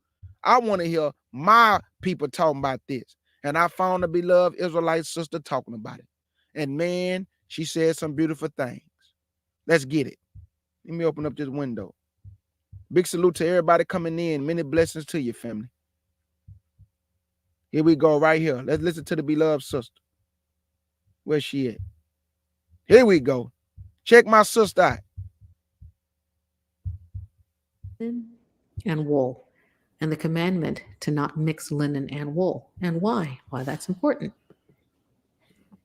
[SPEAKER 3] I want to hear my people talking about this. And I found a beloved Israelite sister talking about it. And man, she said some beautiful things. Let's get it. Let me open up this window. Big salute to everybody coming in. Many blessings to your family. Here we go right here. Let's listen to the beloved sister. Where's she at? Here we go. Check my sister out.
[SPEAKER 4] And wool, and the commandment to not mix linen and wool, and why that's important.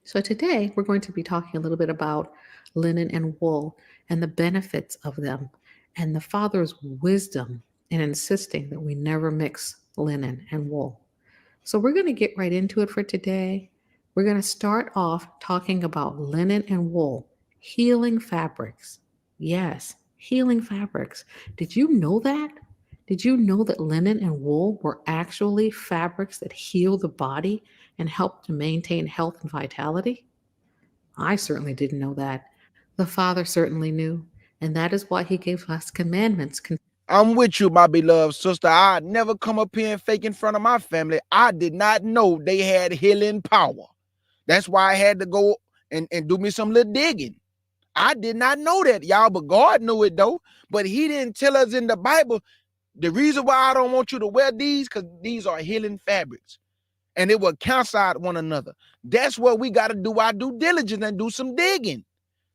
[SPEAKER 4] So today we're going to be talking a little bit about linen and wool and the benefits of them, and the Father's wisdom in insisting that we never mix linen and wool. So we're going to get right into it for today. We're going to start off talking about linen and wool, healing fabrics. Yes, healing fabrics. Did you know that? Did you know that linen and wool were actually fabrics that heal the body and help to maintain health and vitality? I certainly didn't know that. The Father certainly knew, and that is why he gave us commandments.
[SPEAKER 3] I'm with you, my beloved sister. I'd never come up here and fake in front of my family. I did not know they had healing power. That's why I had to go and do me some little digging. I did not know that, y'all, but God knew it, though. But he didn't tell us in the Bible, the reason why I don't want you to wear these, because these are healing fabrics. And it will cancel out one another. That's what we got to do our due diligence and do some digging.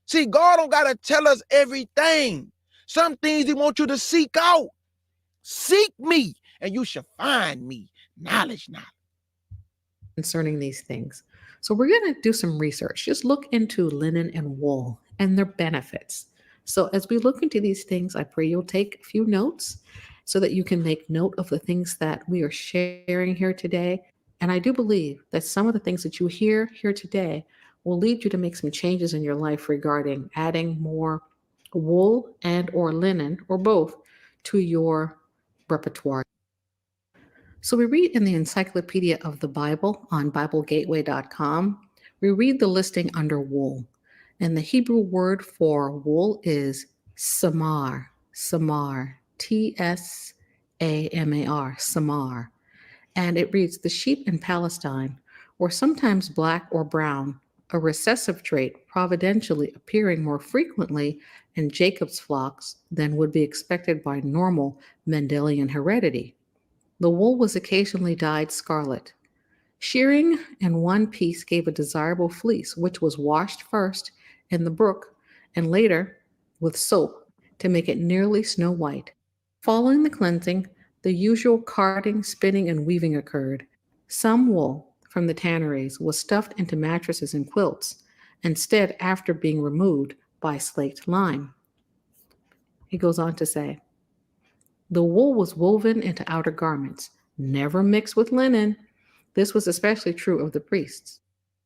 [SPEAKER 3] See, God don't got to tell us everything. Some things he wants you to seek out. Seek me, and you shall find me. Knowledge.
[SPEAKER 4] Concerning these things. So we're going to do some research. Just look into linen and wool and their benefits. So as we look into these things, I pray you'll take a few notes so that you can make note of the things that we are sharing here today. And I do believe that some of the things that you hear here today will lead you to make some changes in your life regarding adding more wool and or linen or both to your repertoire. So we read in the Encyclopedia of the Bible on BibleGateway.com, we read the listing under wool. And the Hebrew word for wool is samar, samar, T-S-A-M-A-R, samar. And it reads, the sheep in Palestine were sometimes black or brown, a recessive trait providentially appearing more frequently in Jacob's flocks than would be expected by normal Mendelian heredity. The wool was occasionally dyed scarlet. Shearing in one piece gave a desirable fleece, which was washed first in the brook and later with soap to make it nearly snow white. Following the cleansing, the usual carding, spinning, and weaving occurred. Some wool from the tanneries was stuffed into mattresses and quilts, instead after being removed by slaked lime. He goes on to say, the wool was woven into outer garments, never mixed with linen. This was especially true of the priests.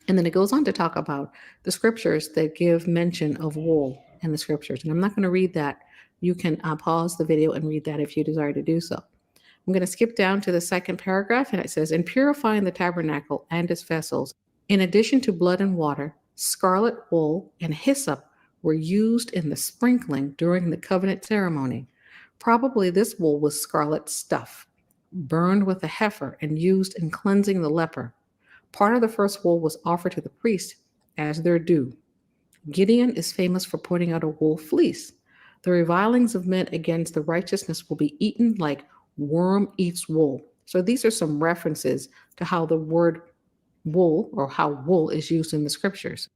[SPEAKER 4] And then it goes on to talk about the scriptures that give mention of wool in the scriptures. And I'm not going to read that. You can pause the video and read that if you desire to do so. I'm going to skip down to the second paragraph, and it says, in purifying the tabernacle and its vessels, in addition to blood and water, scarlet wool and hyssop were used in the sprinkling during the covenant ceremony. Probably this wool was scarlet stuff, burned with a heifer and used in cleansing the leper. Part of the first wool was offered to the priest as their due. Gideon is famous for pointing out a wool fleece. The revilings of men against the righteousness will be eaten like worm eats wool. So these are some references to how the word wool or how wool is used in the scriptures.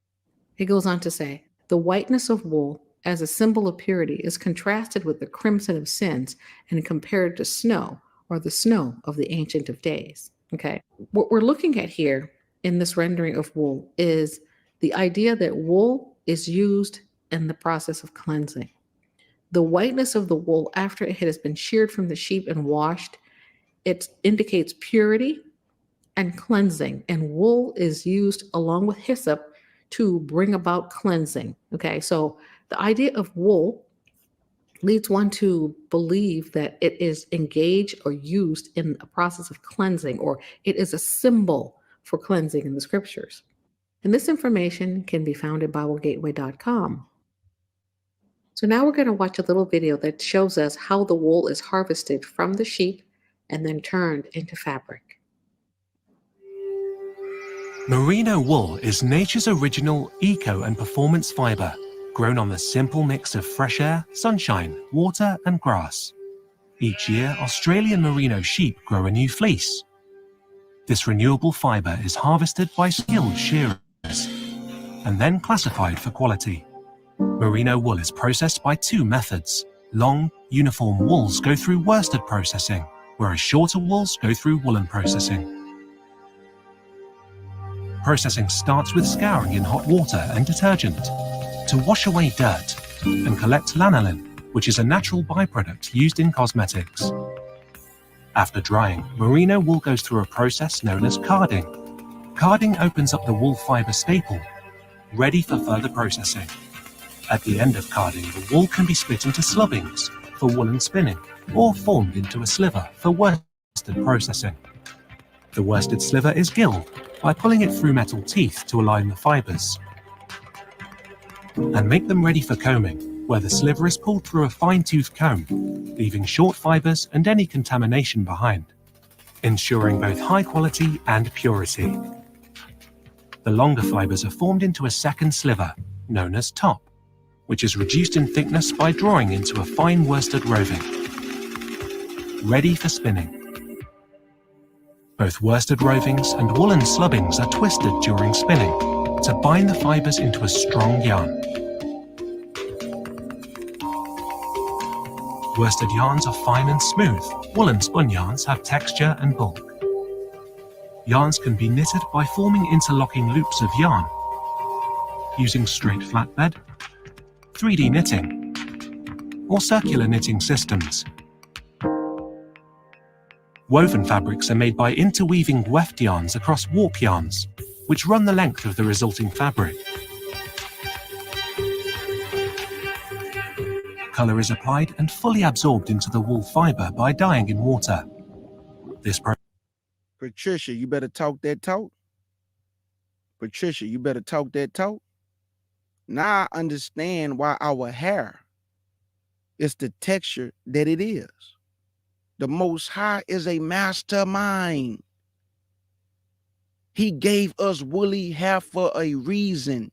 [SPEAKER 4] He goes on to say, the whiteness of wool as a symbol of purity is contrasted with the crimson of sins and compared to snow, or the snow of the Ancient of Days. Okay. What we're looking at here in this rendering of wool is the idea that wool is used in the process of cleansing. The whiteness of the wool after it has been sheared from the sheep and washed, it indicates purity and cleansing. And wool is used along with hyssop to bring about cleansing. Okay. So the idea of wool leads one to believe that it is engaged or used in a process of cleansing, or it is a symbol for cleansing in the scriptures. And this information can be found at BibleGateway.com. So now we're going to watch a little video that shows us how the wool is harvested from the sheep and then turned into fabric.
[SPEAKER 5] Merino wool is nature's original eco and performance fiber, grown on the simple mix of fresh air, sunshine, water, and grass. Each year, Australian merino sheep grow a new fleece. This renewable fiber is harvested by skilled shearers and then classified for quality. Merino wool is processed by two methods. Long, uniform wools go through worsted processing, whereas shorter wools go through woolen processing. Processing starts with scouring in hot water and detergent to wash away dirt and collect lanolin, which is a natural byproduct used in cosmetics. After drying, merino wool goes through a process known as carding. Carding opens up the wool fiber staple, ready for further processing. At the end of carding, the wool can be split into slubbings for woolen spinning or formed into a sliver for worsted processing. The worsted sliver is gilled by pulling it through metal teeth to align the fibers and make them ready for combing, where the sliver is pulled through a fine-tooth comb, leaving short fibers and any contamination behind, ensuring both high quality and purity. The longer fibers are formed into a second sliver, known as top, which is reduced in thickness by drawing into a fine worsted roving, ready for spinning. Both worsted rovings and woolen slubbings are twisted during spinning to bind the fibers into a strong yarn. Worsted yarns are fine and smooth. Woolen spun yarns have texture and bulk. Yarns can be knitted by forming interlocking loops of yarn, using straight flatbed, 3D knitting, or circular knitting systems. Woven fabrics are made by interweaving weft yarns across warp yarns, which run the length of the resulting fabric. Color is applied and fully absorbed into the wool fiber by dyeing in water. This
[SPEAKER 3] Patricia, you better talk that talk. Patricia, you better talk that talk. Now I understand why our hair is the texture that it is. The Most High is a mastermind. He gave us woolly hair for a reason.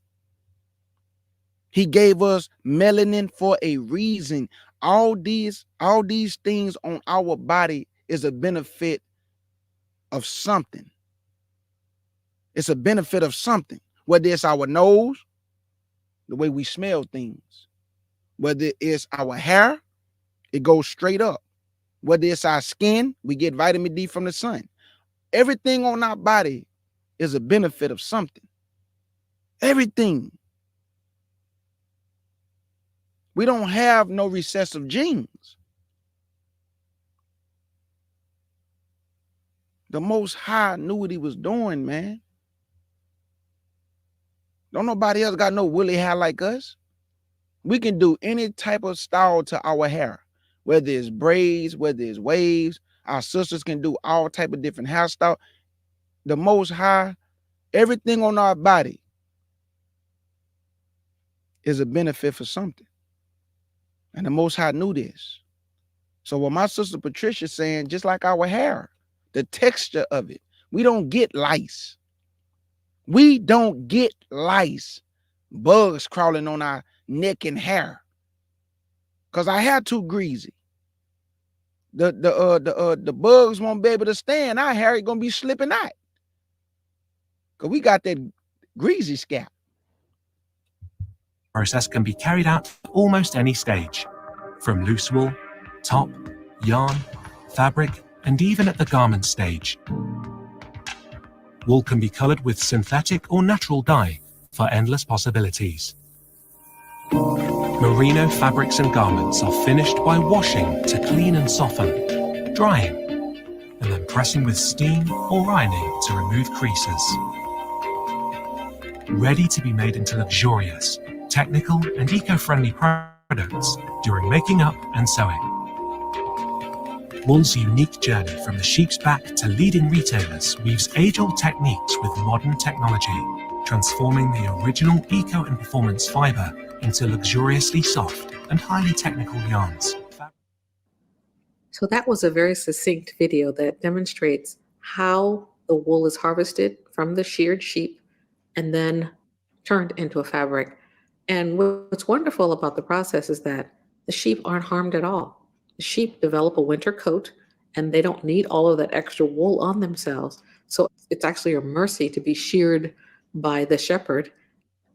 [SPEAKER 3] He gave us melanin for a reason. All these things on our body is a benefit of something. It's a benefit of something. Whether it's our nose, the way we smell things. Whether it's our hair, it goes straight up. Whether it's our skin, we get vitamin D from the sun. Everything on our body is a benefit of something. Everything. We don't have no recessive genes. The Most High knew what he was doing, man. Don't nobody else got no woolly hair like us. We can do any type of style to our hair, whether it's braids, whether it's waves. Our sisters can do all type of different hairstyles. The Most High, everything on our body is a benefit for something. And the Most High knew this. So what my sister Patricia's saying, just like our hair, the texture of it, we don't get lice. We don't get lice, bugs crawling on our neck and hair, because our hair too greasy. The bugs won't be able to stand. Our hair is gonna be slipping out, because we got that greasy scalp.
[SPEAKER 5] process can be carried out at almost any stage, from loose wool, top, yarn, fabric, and even at the garment stage. Wool can be colored with synthetic or natural dye for endless possibilities. Merino fabrics and garments are finished by washing to clean and soften, drying, and then pressing with steam or ironing to remove creases. Ready to be made into luxurious, technical, and eco-friendly products during making up and sewing. Wool's unique journey from the sheep's back to leading retailers weaves age-old techniques with modern technology, transforming the original eco and performance fiber into luxuriously soft and highly technical yarns.
[SPEAKER 4] So that was a very succinct video that demonstrates how the wool is harvested from the sheared sheep and then turned into a fabric. And what's wonderful about the process is that the sheep aren't harmed at all. The sheep develop a winter coat and they don't need all of that extra wool on themselves. So it's actually a mercy to be sheared by the shepherd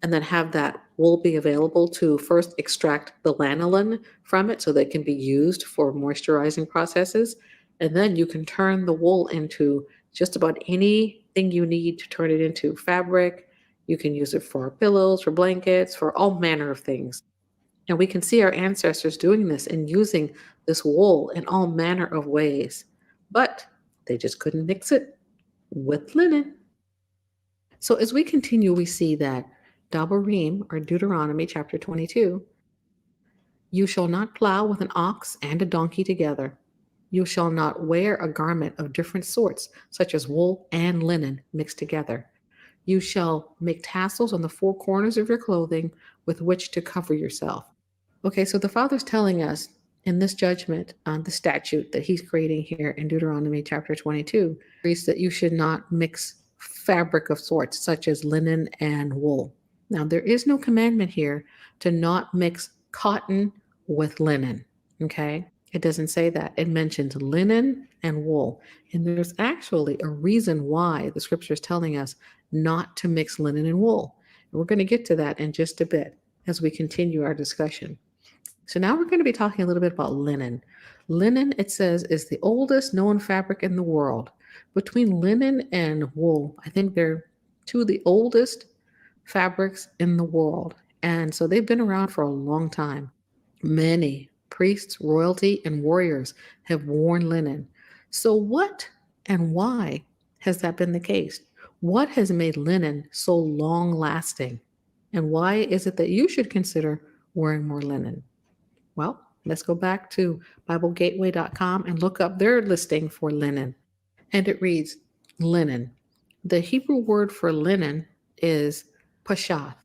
[SPEAKER 4] and then have that wool be available to first extract the lanolin from it so that it can be used for moisturizing processes. And then you can turn the wool into just about anything you need to turn it into fabric. You can use it for pillows, for blankets, for all manner of things. And we can see our ancestors doing this and using this wool in all manner of ways. But they just couldn't mix it with linen. So as we continue, we see that Dabarim, or Deuteronomy chapter 22, you shall not plow with an ox and a donkey together. You shall not wear a garment of different sorts, such as wool and linen mixed together. You shall make tassels on the four corners of your clothing with which to cover yourself. Okay, so the Father's telling us in this judgment on the statute that he's creating here in Deuteronomy chapter 22, is that you should not mix fabric of sorts, such as linen and wool. Now, there is no commandment here to not mix cotton with linen, okay? It doesn't say that. It mentions linen and wool. And there's actually a reason why the scripture is telling us not to mix linen and wool. And we're going to get to that in just a bit as we continue our discussion. So now we're going to be talking a little bit about linen. Linen, it says, is the oldest known fabric in the world. Between linen and wool, I think they're two of the oldest fabrics in the world. And so they've been around for a long time. Many priests, royalty, and warriors have worn linen. So, what and why has that been the case? What has made linen so long lasting? And why is it that you should consider wearing more linen? Well, let's go back to BibleGateway.com and look up their listing for linen. And it reads linen. The Hebrew word for linen is pashath.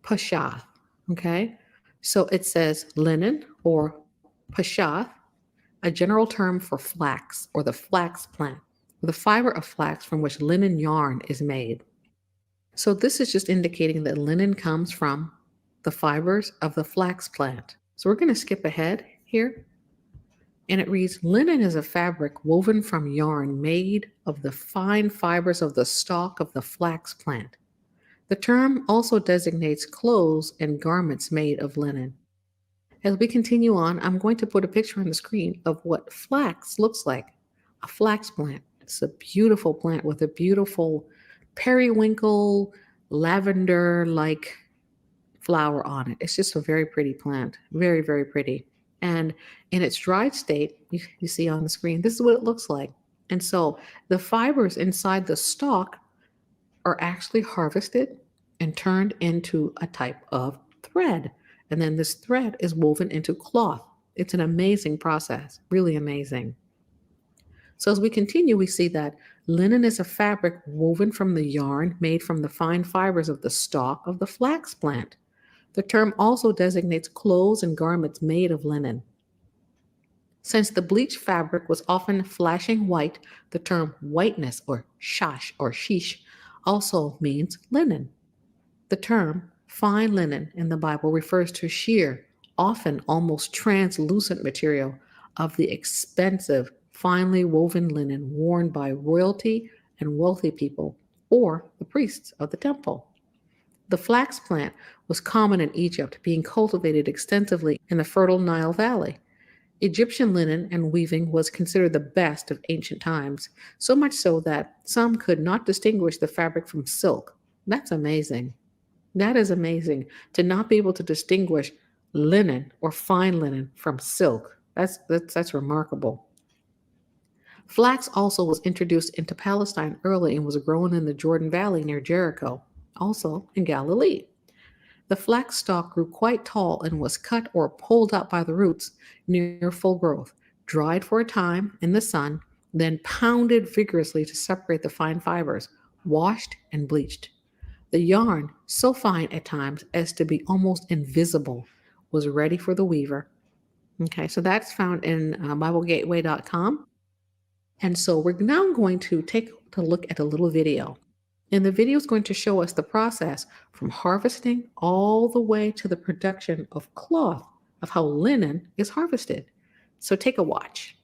[SPEAKER 4] Pashath. Okay? So it says linen or pashath, a general term for flax or the flax plant, the fiber of flax from which linen yarn is made. So this is just indicating that linen comes from the fibers of the flax plant. So we're going to skip ahead here. And it reads, linen is a fabric woven from yarn made of the fine fibers of the stalk of the flax plant. The term also designates clothes and garments made of linen. As we continue on, I'm going to put a picture on the screen of what flax looks like. A flax plant. It's a beautiful plant with a beautiful periwinkle, lavender-like flower on it. It's just a very pretty plant. Very, very pretty. And in its dried state, you see on the screen, this is what it looks like. And so the fibers inside the stalk are actually harvested and turned into a type of thread. And then this thread is woven into cloth. It's an amazing process, really amazing. So as we continue, we see that linen is a fabric woven from the yarn made from the fine fibers of the stalk of the flax plant. The term also designates clothes and garments made of linen. Since the bleached fabric was often flashing white, the term whiteness or shash or sheesh also means linen. The term fine linen in the Bible refers to sheer, often almost translucent material of the expensive, finely woven linen worn by royalty and wealthy people or the priests of the temple. The flax plant was common in Egypt, being cultivated extensively in the fertile Nile Valley. Egyptian linen and weaving was considered the best of ancient times, so much so that some could not distinguish the fabric from silk. That's amazing. That is amazing, to not be able to distinguish linen or fine linen from silk. That's remarkable. Flax also was introduced into Palestine early and was grown in the Jordan Valley near Jericho, also in Galilee. The flax stalk grew quite tall and was cut or pulled up by the roots near full growth, dried for a time in the sun, then pounded vigorously to separate the fine fibers, washed and bleached. The yarn, so fine at times as to be almost invisible, was ready for the weaver. Okay, so that's found in BibleGateway.com. And so we're now going to take a look at a little video. And the video is going to show us the process from harvesting all the way to the production of cloth, of how linen is harvested. So take a watch.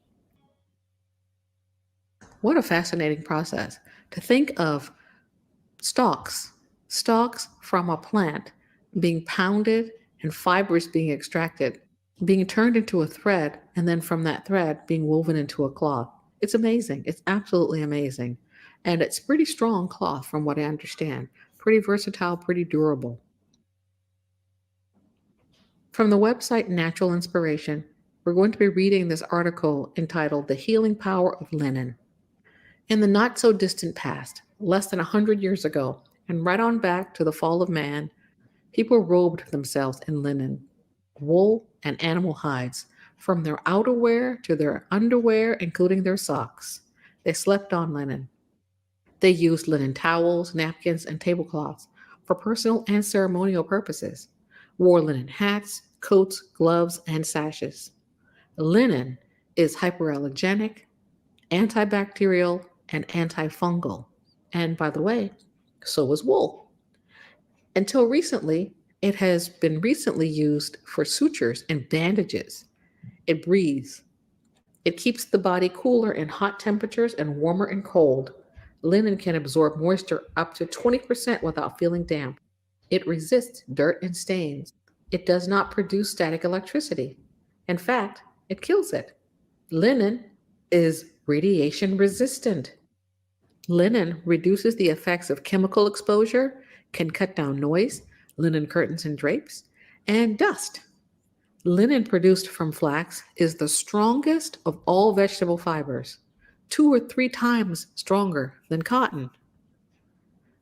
[SPEAKER 4] What a fascinating process to think of stalks from a plant being pounded and fibers being extracted, being turned into a thread, and then from that thread being woven into a cloth. It's amazing. It's absolutely amazing. And it's pretty strong cloth from what I understand. Pretty versatile, pretty durable. From the website Natural Inspiration, we're going to be reading this article entitled The Healing Power of Linen. In the not so distant past, less than 100 years ago, and right on back to the fall of man, people robed themselves in linen, wool, and animal hides, from their outerwear to their underwear, including their socks. They slept on linen. They used linen towels, napkins, and tablecloths for personal and ceremonial purposes, wore linen hats, coats, gloves, and sashes. Linen is hypoallergenic, antibacterial, and antifungal. And by the way, so is wool. Until recently, it has been recently used for sutures and bandages. It breathes. It keeps the body cooler in hot temperatures and warmer in cold. Linen can absorb moisture up to 20% without feeling damp. It resists dirt and stains. It does not produce static electricity. In fact, it kills it. Linen is radiation resistant. Linen reduces the effects of chemical exposure, can cut down noise, linen curtains and drapes, and dust. Linen produced from flax is the strongest of all vegetable fibers. 2 or 3 times stronger than cotton.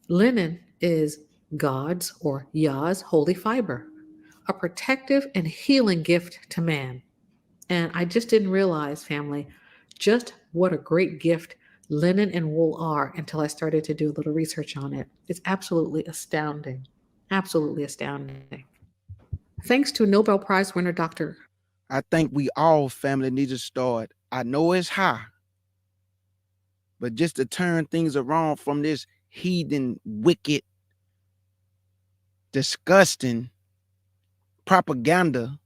[SPEAKER 4] Linen is God's or Yah's holy fiber, a protective and healing gift to man. And I just didn't realize, family, just what a great gift linen and wool are until I started to do a little research on it. It's absolutely astounding. Absolutely astounding. Thanks to Nobel Prize winner Dr.
[SPEAKER 3] I think we all family need to start. I know it's high, but just to turn things around from this heathen, wicked, disgusting propaganda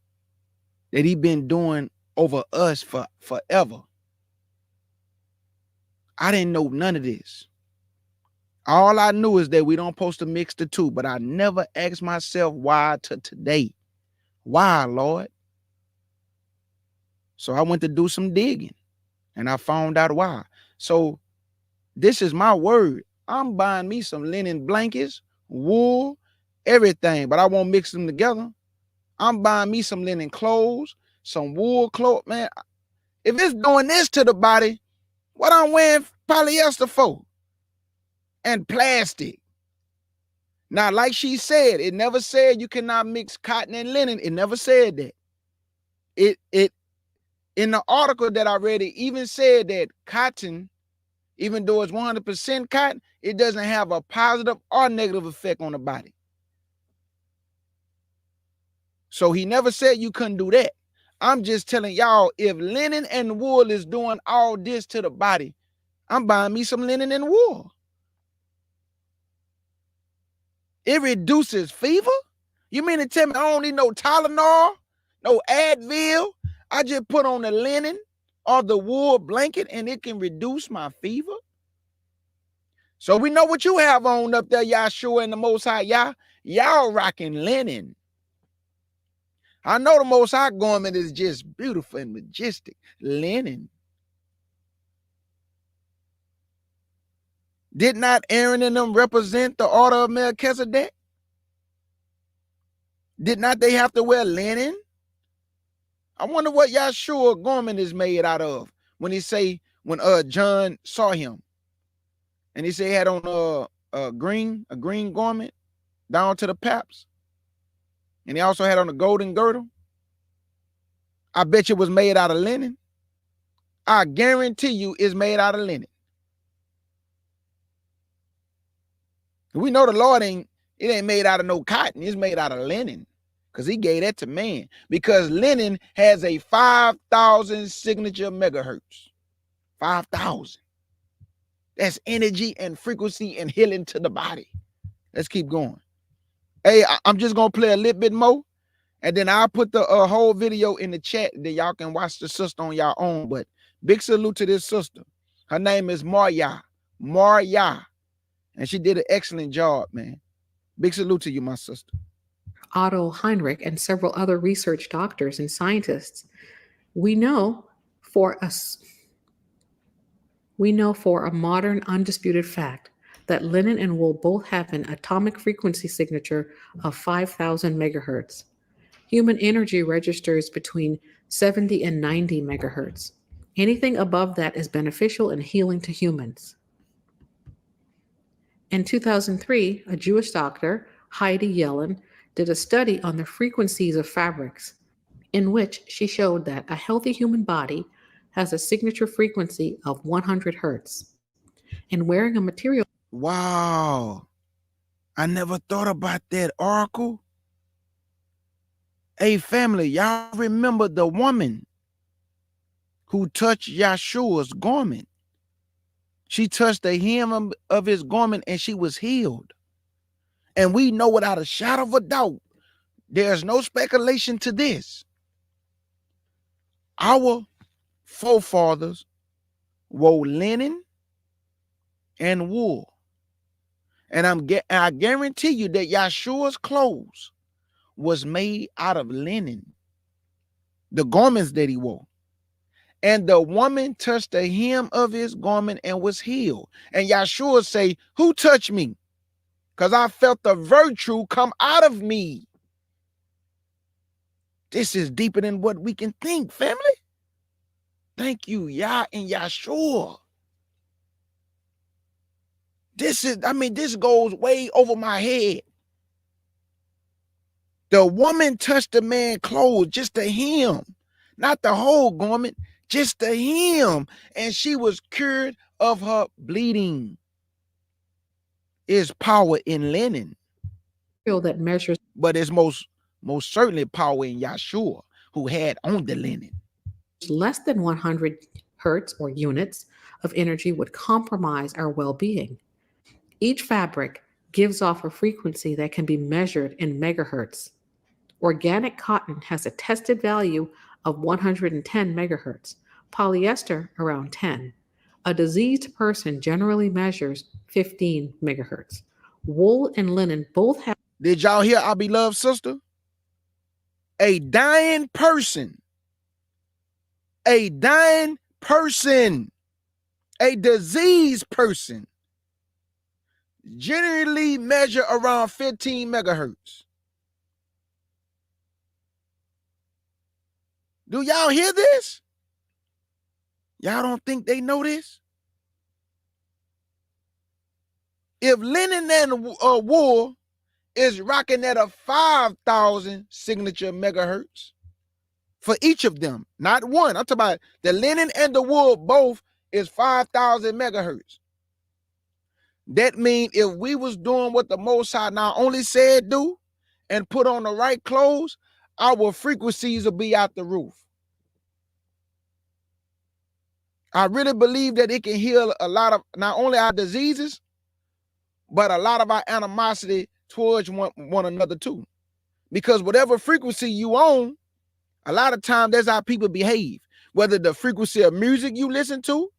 [SPEAKER 3] that he been doing over us for forever. I didn't know none of this. All I knew is that we don't supposed to mix the two, but I never asked myself why to today. Why, Lord? So I went to do some digging and I found out why. So this is my word. I'm buying me some linen blankets, wool, everything, but I won't mix them together. I'm buying me some linen clothes, some wool clothes, man. If it's doing this to the body, what I'm wearing polyester for? And plastic. Now, like she said, it never said you cannot mix cotton and linen. It never said that. It in the article that I read, it even said that cotton, even though it's 100% cotton, it doesn't have a positive or negative effect on the body. So he never said you couldn't do that. I'm just telling y'all, if linen and wool is doing all this to the body, I'm buying me some linen and wool. It reduces fever? You mean to tell me I don't need no Tylenol, no Advil? I just put on the linen or the wool blanket and it can reduce my fever? So we know what you have on up there, Yahshua and the Most High. Y'all rocking linen. I know the Most High garment is just beautiful and majestic. Linen. Did not Aaron and them represent the order of Melchizedek? Did not they have to wear linen? I wonder what Yahshua garment is made out of when John saw him. And he said he had on a green garment down to the paps. And he also had on a golden girdle. I bet you it was made out of linen. I guarantee you it's made out of linen. We know the Lord ain't made out of no cotton. It's made out of linen. Because he gave that to man. Because linen has a 5,000 signature megahertz. 5,000. That's energy and frequency and healing to the body. Let's keep going. Hey, I'm just going to play a little bit more. And then I'll put the whole video in the chat that y'all can watch the sister on your own. But big salute to this sister. Her name is Marya. And she did an excellent job, man. Big salute to you, my sister.
[SPEAKER 4] Otto Heinrich and several other research doctors and scientists, we know for a modern undisputed fact that linen and wool both have an atomic frequency signature of 5,000 megahertz. Human energy registers between 70 and 90 megahertz. Anything above that is beneficial and healing to humans. In 2003, a Jewish doctor, Heidi Yellen, did a study on the frequencies of fabrics, in which she showed that a healthy human body has a signature frequency of 100 hertz. And wearing a material...
[SPEAKER 3] Wow. I never thought about that, Oracle. Hey, family, y'all remember the woman who touched Yahshua's garment? She touched the hem of his garment and she was healed. And we know without a shadow of a doubt, there's no speculation to this. Our forefathers wore linen and wool. And I guarantee you that Yahshua's clothes was made out of linen. The garments that he wore. And the woman touched the hem of his garment and was healed. And Yahshua say, who touched me? Because I felt the virtue come out of me. This is deeper than what we can think, family. Thank you, Yah and Yahshua. This goes way over my head. The woman touched the man's clothes, just the hem, not the whole garment, just the hem, and she was cured of her bleeding. Is power in linen,
[SPEAKER 4] that measures
[SPEAKER 3] but it's most certainly power in Yahshua, who had on the linen.
[SPEAKER 4] less than 100 hertz or units of energy would compromise our well-being. Each fabric gives off a frequency that can be measured in megahertz. Organic cotton has a tested value of 110 megahertz, polyester around 10. A diseased person generally measures 15 megahertz. Wool and linen both have.
[SPEAKER 3] Did y'all hear our beloved sister? A dying person, a diseased person, generally measure around 15 megahertz. Do y'all hear this? Y'all don't think they know this? If linen and wool is rocking at a 5,000 signature megahertz for each of them, not one. I'm talking about the linen and the wool both is 5,000 megahertz. That means if we was doing what the Most High not only said do and put on the right clothes, our frequencies will be out the roof. I really believe that it can heal a lot of not only our diseases, but a lot of our animosity towards one another too. Because whatever frequency you own, a lot of times that's how people behave. Whether the frequency of music you listen to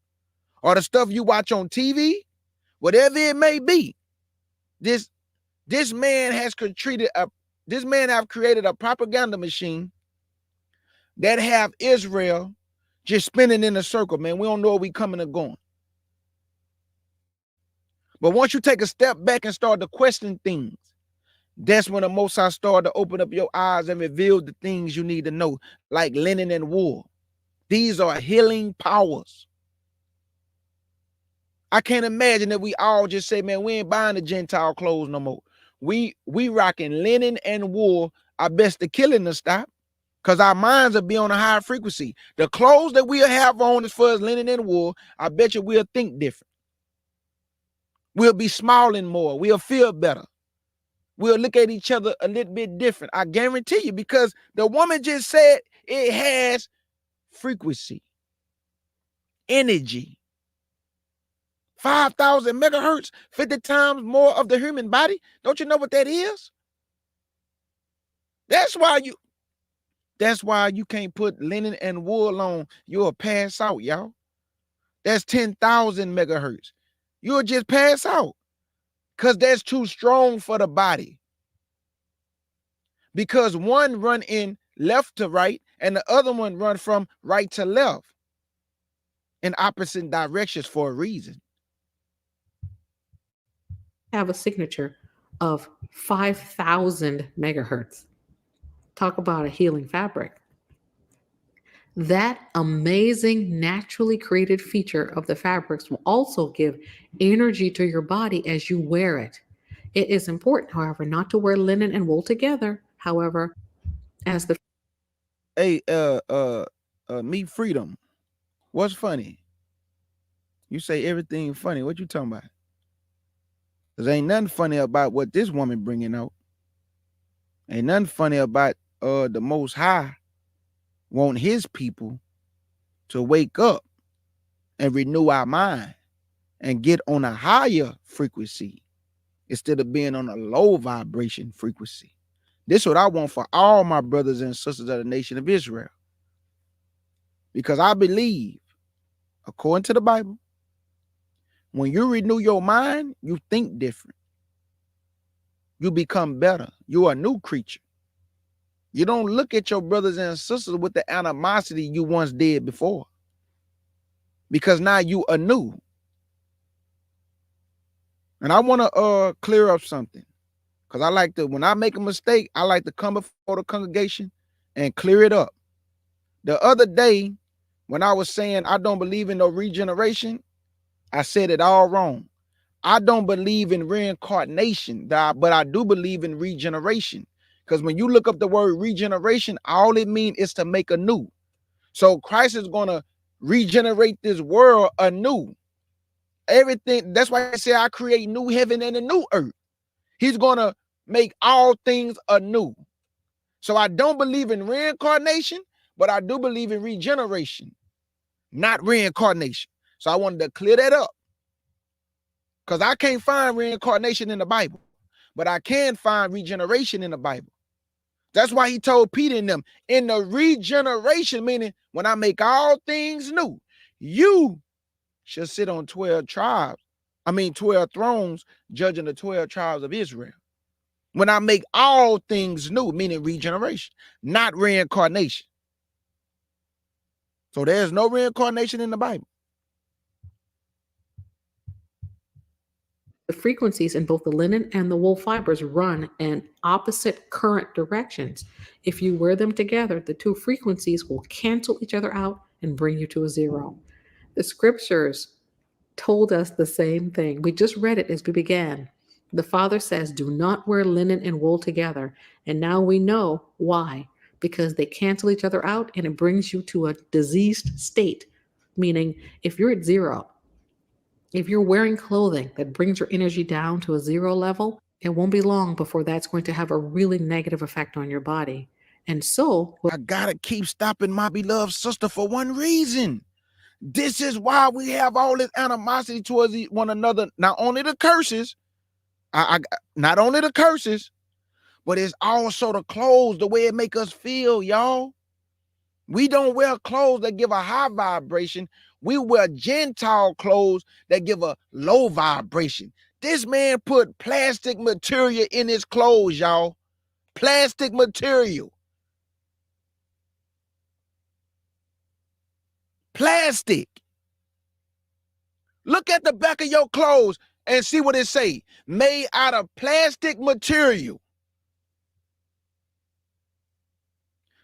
[SPEAKER 3] or the stuff you watch on TV, whatever it may be, this man have created a propaganda machine that have Israel just spinning in a circle, man. We don't know where we coming or going. But once you take a step back and start to question things, that's when the Most High started to open up your eyes and reveal the things you need to know, like linen and wool. These are healing powers. I can't imagine that we all just say, man, we ain't buying the Gentile clothes no more. We rocking linen and wool. I bet the killing to stop, because our minds will be on a higher frequency. The clothes that we'll have on as far as linen and wool, I bet you we'll think different. We'll be smiling more. We'll feel better. We'll look at each other a little bit different. I guarantee you, because the woman just said it has frequency, energy. 5,000 megahertz, 50 times more of the human body. Don't you know what that is? That's why you can't put linen and wool on. You'll pass out, y'all. That's 10,000 megahertz. You'll just pass out because that's too strong for the body. Because one run in left to right and the other one run from right to left in opposite directions for a reason.
[SPEAKER 4] Have a signature of 5,000 megahertz. Talk about a healing fabric. That amazing naturally created feature of the fabrics will also give energy to your body as you wear it. It is important, however, not to wear linen and wool together. However, as the
[SPEAKER 3] Meet Freedom. What's funny? You say everything funny. What you talking about? Because ain't nothing funny about what this woman bringing out. Ain't nothing funny about the Most High want his people to wake up and renew our mind and get on a higher frequency instead of being on a low vibration frequency. This is what I want for all my brothers and sisters of the nation of Israel. Because I believe, according to the Bible, when you renew your mind, you think different. You become better. You're a new creature. You don't look at your brothers and sisters with the animosity you once did before. Because now you are new. And I want to clear up something. Because I like to, when I make a mistake, I like to come before the congregation and clear it up. The other day, when I was saying I don't believe in no regeneration, I said it all wrong. I don't believe in reincarnation, but I do believe in regeneration. Because when you look up the word regeneration, all it means is to make anew. So Christ is going to regenerate this world anew. Everything. That's why I say I create new heaven and a new earth. He's going to make all things anew. So I don't believe in reincarnation, but I do believe in regeneration, not reincarnation. So I wanted to clear that up, because I can't find reincarnation in the Bible, but I can find regeneration in the Bible. That's why he told Peter and them, in the regeneration, meaning when I make all things new, you shall sit on 12 thrones, judging the 12 tribes of Israel. When I make all things new, meaning regeneration, not reincarnation. So there's no reincarnation in the Bible.
[SPEAKER 4] The frequencies in both the linen and the wool fibers run in opposite current directions. If you wear them together, the two frequencies will cancel each other out and bring you to a zero. The scriptures told us the same thing. We just read it as we began. The Father says, do not wear linen and wool together. And now we know why. Because they cancel each other out and it brings you to a diseased state. Meaning, if you're at zero, if you're wearing clothing that brings your energy down to a zero level, it won't be long before that's going to have a really negative effect on your body. And so,
[SPEAKER 3] I gotta keep stopping my beloved sister for one reason. This is why we have all this animosity towards one another. Not only the curses, not only the curses, but it's also the clothes, the way it make us feel, y'all. We don't wear clothes that give a high vibration. We wear Gentile clothes that give a low vibration. This man put plastic material in his clothes, y'all. Plastic material. Plastic. Look at the back of your clothes and see what it say. Made out of plastic material.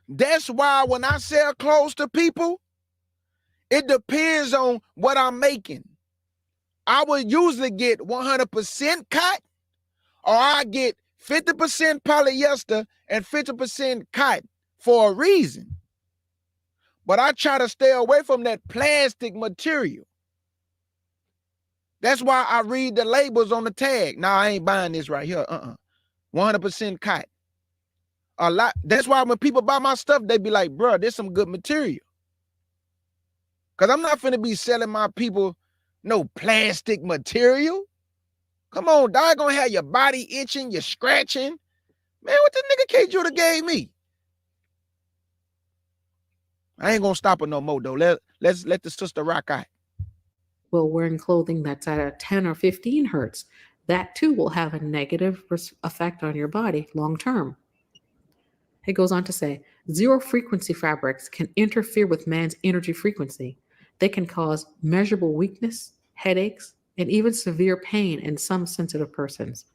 [SPEAKER 3] That's why when I sell clothes to people, it depends on what I'm making. I would usually get 100% cotton, or I get 50% polyester and 50% cotton for a reason. But I try to stay away from that plastic material. That's why I read the labels on the tag. Nah, I ain't buying this right here. 100% cotton. A lot. That's why when people buy my stuff, they be like, bro, there's some good material. Because I'm not finna be selling my people no plastic material. Come on, dog, gonna have your body itching, you're scratching. Man, what the nigga K. Judah gave me? I ain't gonna stop her no more, though. Let's let the sister rock out.
[SPEAKER 4] well, wearing clothing that's at a 10 or 15 hertz, that too will have a negative effect on your body long term. It goes on to say, zero frequency fabrics can interfere with man's energy frequency. They can cause measurable weakness, headaches, and even severe pain in some sensitive persons.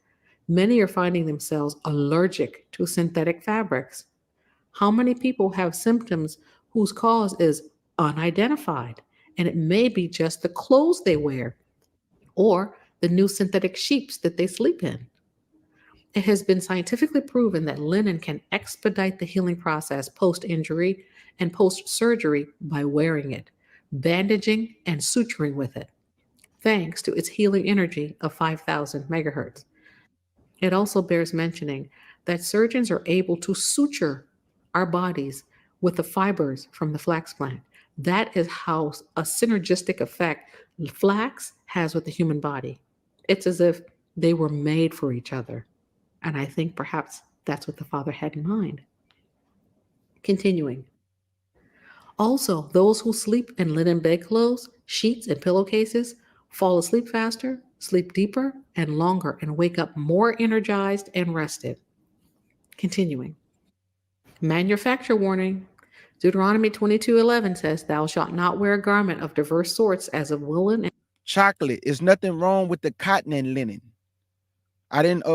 [SPEAKER 4] Many are finding themselves allergic to synthetic fabrics. How many people have symptoms whose cause is unidentified? And it may be just the clothes they wear or the new synthetic sheets that they sleep in. It has been scientifically proven that linen can expedite the healing process post-injury and post-surgery by wearing it, bandaging, and suturing with it, thanks to its healing energy of 5,000 megahertz. It also bears mentioning that surgeons are able to suture our bodies with the fibers from the flax plant. That is how a synergistic effect flax has with the human body. It's as if they were made for each other. And I think perhaps that's what the Father had in mind. Continuing. Also, those who sleep in linen bedclothes, sheets, and pillowcases fall asleep faster, sleep deeper and longer, and wake up more energized and rested. Continuing. Manufacture warning. Deuteronomy 22:11 says, thou shalt not wear a garment of diverse sorts as of woolen.
[SPEAKER 3] Chocolate. Is nothing wrong with the cotton and linen. I didn't,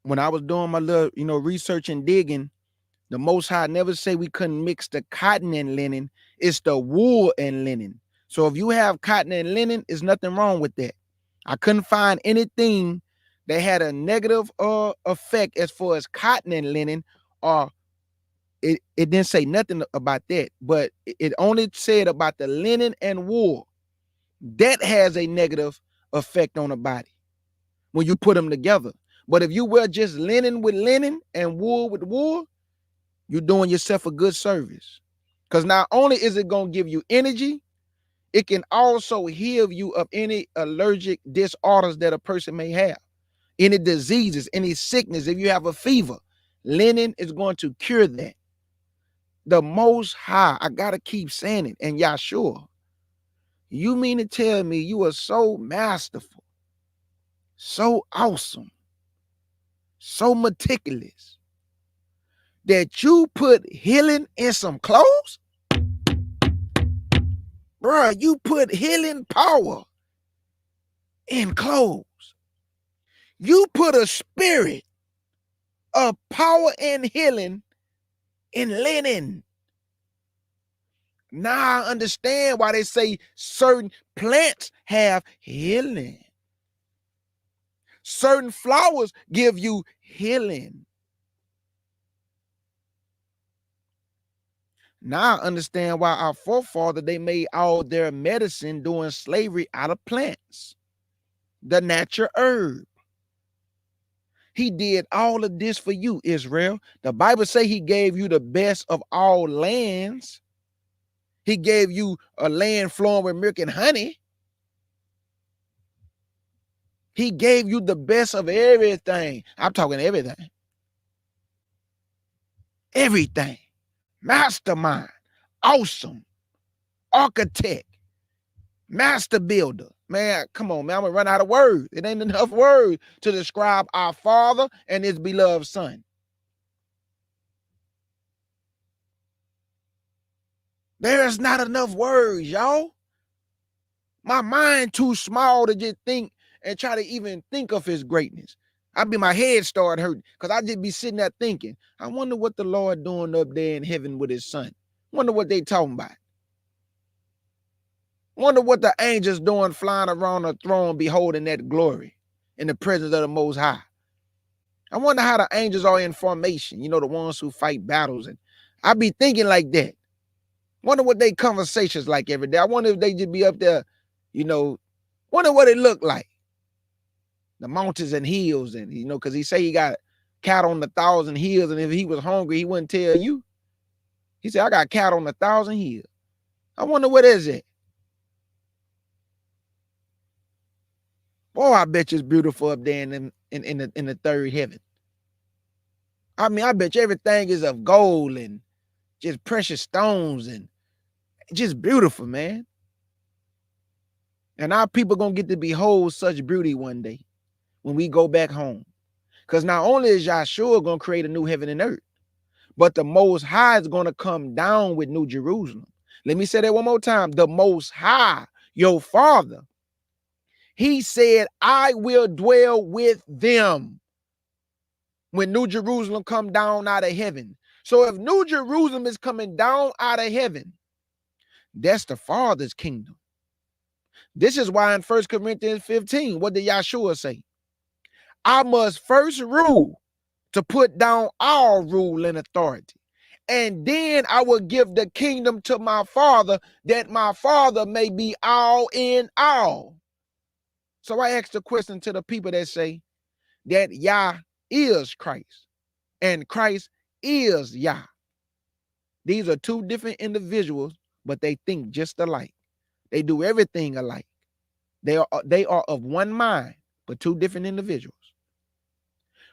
[SPEAKER 3] when I was doing my little, research and digging, the Most High never say we couldn't mix the cotton and linen. It's the wool and linen. So if you have cotton and linen, there's nothing wrong with that. I couldn't find anything that had a negative effect as far as cotton and linen, or it didn't say nothing about that, but it only said about the linen and wool. That has a negative effect on the body when you put them together. But if you wear just linen with linen and wool with wool, you're doing yourself a good service. Because not only is it going to give you energy, it can also heal you of any allergic disorders that a person may have, any diseases, any sickness. If you have a fever, linen is going to cure that. The Most High, I got to keep saying it, and Yahshua, you mean to tell me you are so masterful, so awesome, so meticulous, that you put healing in some clothes? Bruh, you put healing power in clothes. You put a spirit of power and healing in linen. Now I understand why they say certain plants have healing. Certain flowers give you healing. Now I understand why our forefathers, they made all their medicine during slavery out of plants, the natural herb. He did all of this for you, Israel. The Bible say he gave you the best of all lands. He gave you a land flowing with milk and honey. He gave you the best of everything. I'm talking everything. Everything. Mastermind. Awesome. Architect. Master builder. Man, come on, man. I'm going to run out of words. It ain't enough words to describe our Father and his beloved Son. There is not enough words, y'all. My mind too small to just think and try to even think of his greatness. My head start hurting because I just be sitting there thinking, I wonder what the Lord doing up there in heaven with his Son. Wonder what they talking about. Wonder what the angels doing flying around the throne beholding that glory in the presence of the Most High. I wonder how the angels are in formation, you know, the ones who fight battles. And I be thinking like that. Wonder what they conversations like every day. I wonder if they just be up there, you know, wonder what it look like. The mountains and hills, and you know, because he say he got cattle on 1,000 hills, and if he was hungry, he wouldn't tell you. He said, I got cattle on 1,000 hills. I wonder what is it? Boy, I bet you it's beautiful up there in the third heaven. I mean, I bet you everything is of gold and just precious stones and just beautiful, man. And our people gonna get to behold such beauty one day when we go back home. Because not only is Yahshua gonna create a new heaven and earth, but the Most High is gonna come down with New Jerusalem. Let me say that one more time. The Most High, your Father, he said, I will dwell with them when New Jerusalem come down out of heaven. So if New Jerusalem is coming down out of heaven, that's the Father's kingdom. This is why in 1 Corinthians 15, what did Yahshua say? I must first rule to put down all rule and authority. And then I will give the kingdom to my Father, that my Father may be all in all. So I asked the question to the people that say that Yah is Christ and Christ is Yah. These are two different individuals, but they think just alike. They do everything alike. They are of one mind, but two different individuals.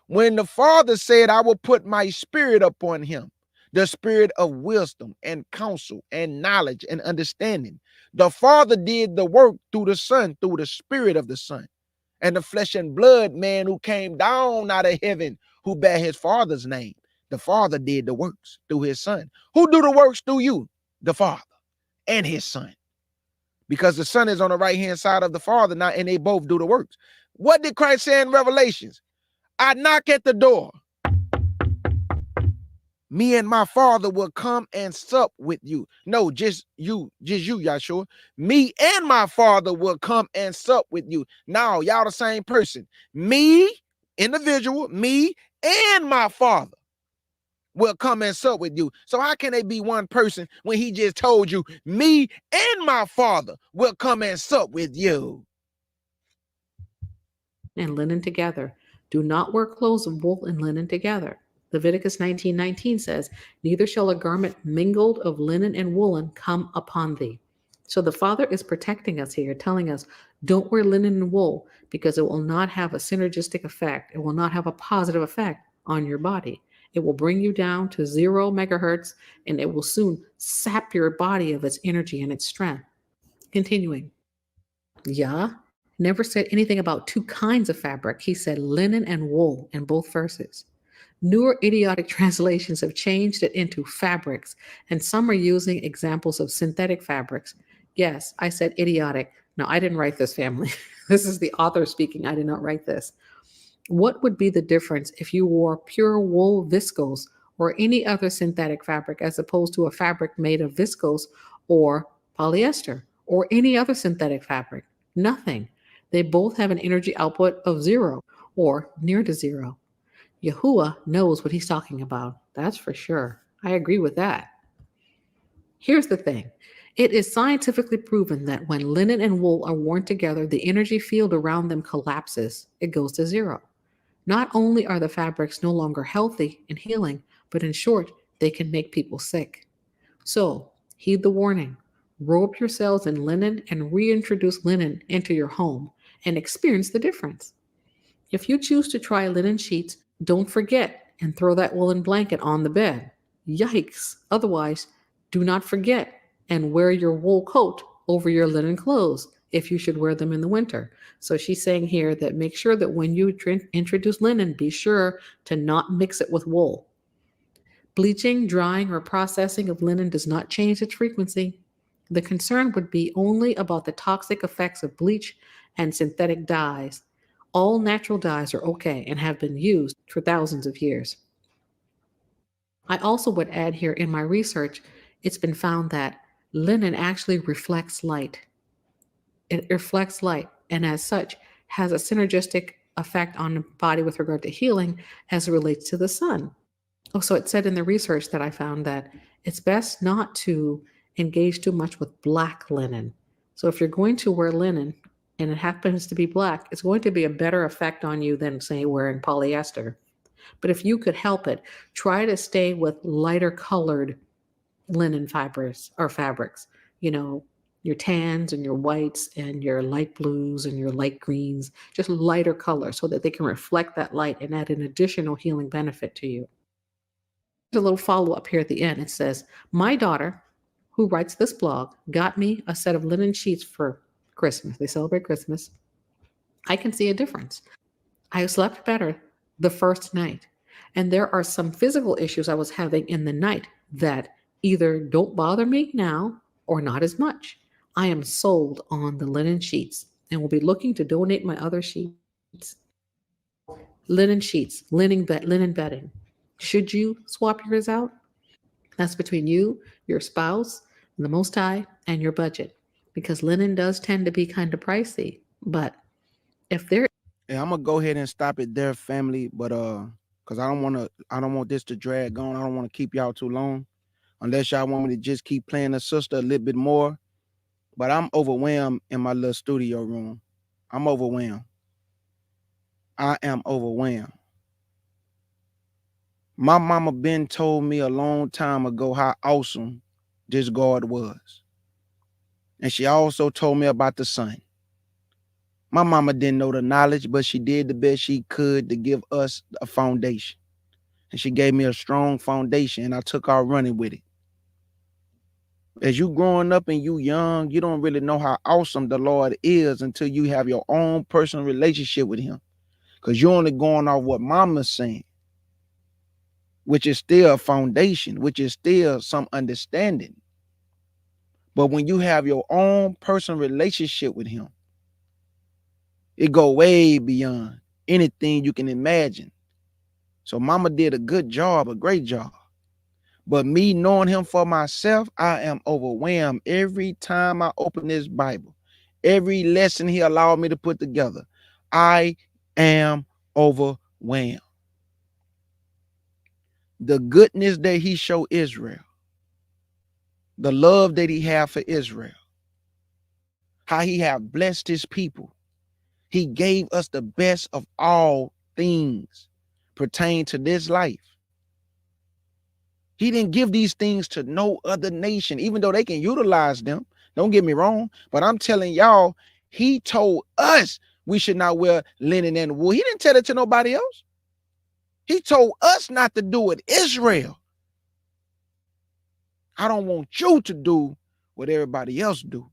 [SPEAKER 3] When the Father said, I will put my spirit upon him, the spirit of wisdom and counsel and knowledge and understanding, the Father did the work through the Son, through the spirit of the Son. And the flesh and blood man who came down out of heaven, who bare his Father's name, the Father did the works through his Son. Who do the works through you? The Father and his Son. Because the Son is on the right-hand side of the Father now, and they both do the works. What did Christ say in Revelations? I knock at the door. Me and my Father will come and sup with you. No, just you, Yahshua. Me and my Father will come and sup with you. Now, y'all the same person. Me, individual, me and my Father will come and sup with you. So how can they be one person when he just told you, me and my Father will come and sup with you?
[SPEAKER 4] And linen together. Do not wear clothes of wool and linen together. Leviticus 19:19 says, neither shall a garment mingled of linen and woolen come upon thee. So the Father is protecting us here, telling us, don't wear linen and wool because it will not have a synergistic effect. It will not have a positive effect on your body. It will bring you down to 0 megahertz and it will soon sap your body of its energy and its strength. Continuing. Yah never said anything about 2 kinds of fabric. He said linen and wool in both verses. Newer idiotic translations have changed it into fabrics, and some are using examples of synthetic fabrics. Yes, I said idiotic. No, I didn't write this, family. This is the author speaking. I did not write this. What would be the difference if you wore pure wool viscose or any other synthetic fabric as opposed to a fabric made of viscose or polyester or any other synthetic fabric? Nothing. They both have an energy output of 0 or near to 0. Yahuwah knows what he's talking about. That's for sure. I agree with that. Here's the thing. It is scientifically proven that when linen and wool are worn together, the energy field around them collapses. It goes to 0. Not only are the fabrics no longer healthy and healing, but in short, they can make people sick. So, heed the warning. Robe yourselves in linen and reintroduce linen into your home and experience the difference. If you choose to try linen sheets, don't forget and throw that woolen blanket on the bed. Yikes! Otherwise, do not forget and wear your wool coat over your linen clothes if you should wear them in the winter. So she's saying here that make sure that when you introduce linen, be sure to not mix it with wool. Bleaching, drying, or processing of linen does not change its frequency. The concern would be only about the toxic effects of bleach and synthetic dyes. All natural dyes are okay and have been used for thousands of years. I also would add here in my research, it's been found that linen actually reflects light. It reflects light and as such has a synergistic effect on the body with regard to healing as it relates to the sun. So it said in the research that I found that it's best not to engage too much with black linen. So if you're going to wear linen and it happens to be black, it's going to be a better effect on you than, say, wearing polyester. But if you could help it, try to stay with lighter colored linen fibers or fabrics. You know, your tans and your whites and your light blues and your light greens, just lighter colors so that they can reflect that light and add an additional healing benefit to you. A little follow up here at the end. It says, my daughter, who writes this blog, got me a set of linen sheets for Christmas. They celebrate Christmas. I can see a difference. I slept better the first night. And there are some physical issues I was having in the night that either don't bother me now or not as much. I am sold on the linen sheets and will be looking to donate my other sheets. Linen sheets, linen bedding. Should you swap yours out? That's between you, your spouse, the Most High, and your budget. Because linen does tend to be kind of pricey. But if there
[SPEAKER 3] I'm gonna go ahead and stop it there, family. But because I don't want this to drag on. I don't want to keep y'all too long. Unless y'all want me to just keep playing the sister a little bit more. But I'm overwhelmed in my little studio room. I'm overwhelmed. I am overwhelmed. My mama been told me a long time ago how awesome this God was. And she also told me about the sun. My mama didn't know the knowledge, but she did the best she could to give us a foundation. And she gave me a strong foundation, and I took out running with it. As you growing up and you young, you don't really know how awesome the Lord is until you have your own personal relationship with him. Because you're only going off what mama's saying, which is still a foundation, which is still some understanding. But when you have your own personal relationship with him, it go way beyond anything you can imagine. So mama did a good job, a great job. But me knowing him for myself, I am overwhelmed every time I open this Bible. Every lesson he allowed me to put together, I am overwhelmed. The goodness that he showed Israel, the love that he had for Israel, how he have blessed his people. He gave us the best of all things pertaining to this life. He didn't give these things to no other nation, even though they can utilize them. Don't get me wrong, but I'm telling y'all, he told us we should not wear linen and wool. He didn't tell it to nobody else. He told us not to do it, Israel. I don't want you to do what everybody else do.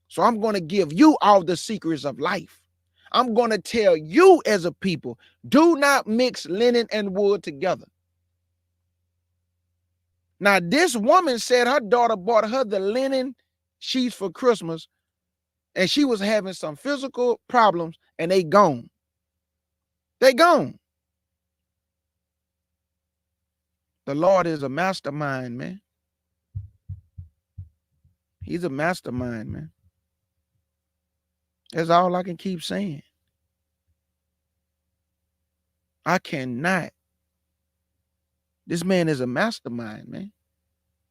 [SPEAKER 3] So I'm going to give you all the secrets of life. I'm going to tell you as a people, do not mix linen and wool together. Now, this woman said her daughter bought her the linen sheets for Christmas, and she was having some physical problems, and they gone. They gone. The Lord is a mastermind, man. He's a mastermind, man. That's all I can keep saying. I cannot. This man is a mastermind, man.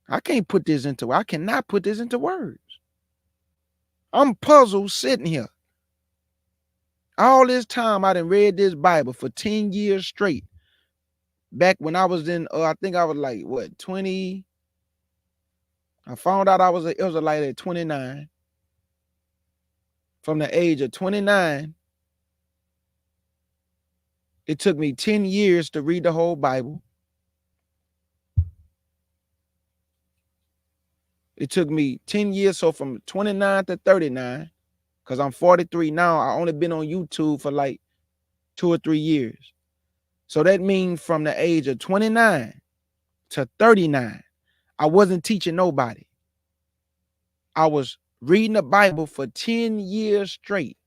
[SPEAKER 3] I cannot put this into words. I'm puzzled sitting here. All this time I done read this Bible for 10 years straight. Back when I was in, I think I was like, what, 20? I found out it was like at 29. From the age of 29, it took me 10 years to read the whole Bible. It took me 10 years, so from 29 to 39, because I'm 43 now, I only been on YouTube for like 2 or 3 years. So that means from the age of 29 to 39, I wasn't teaching nobody. I was reading the Bible for 10 years straight.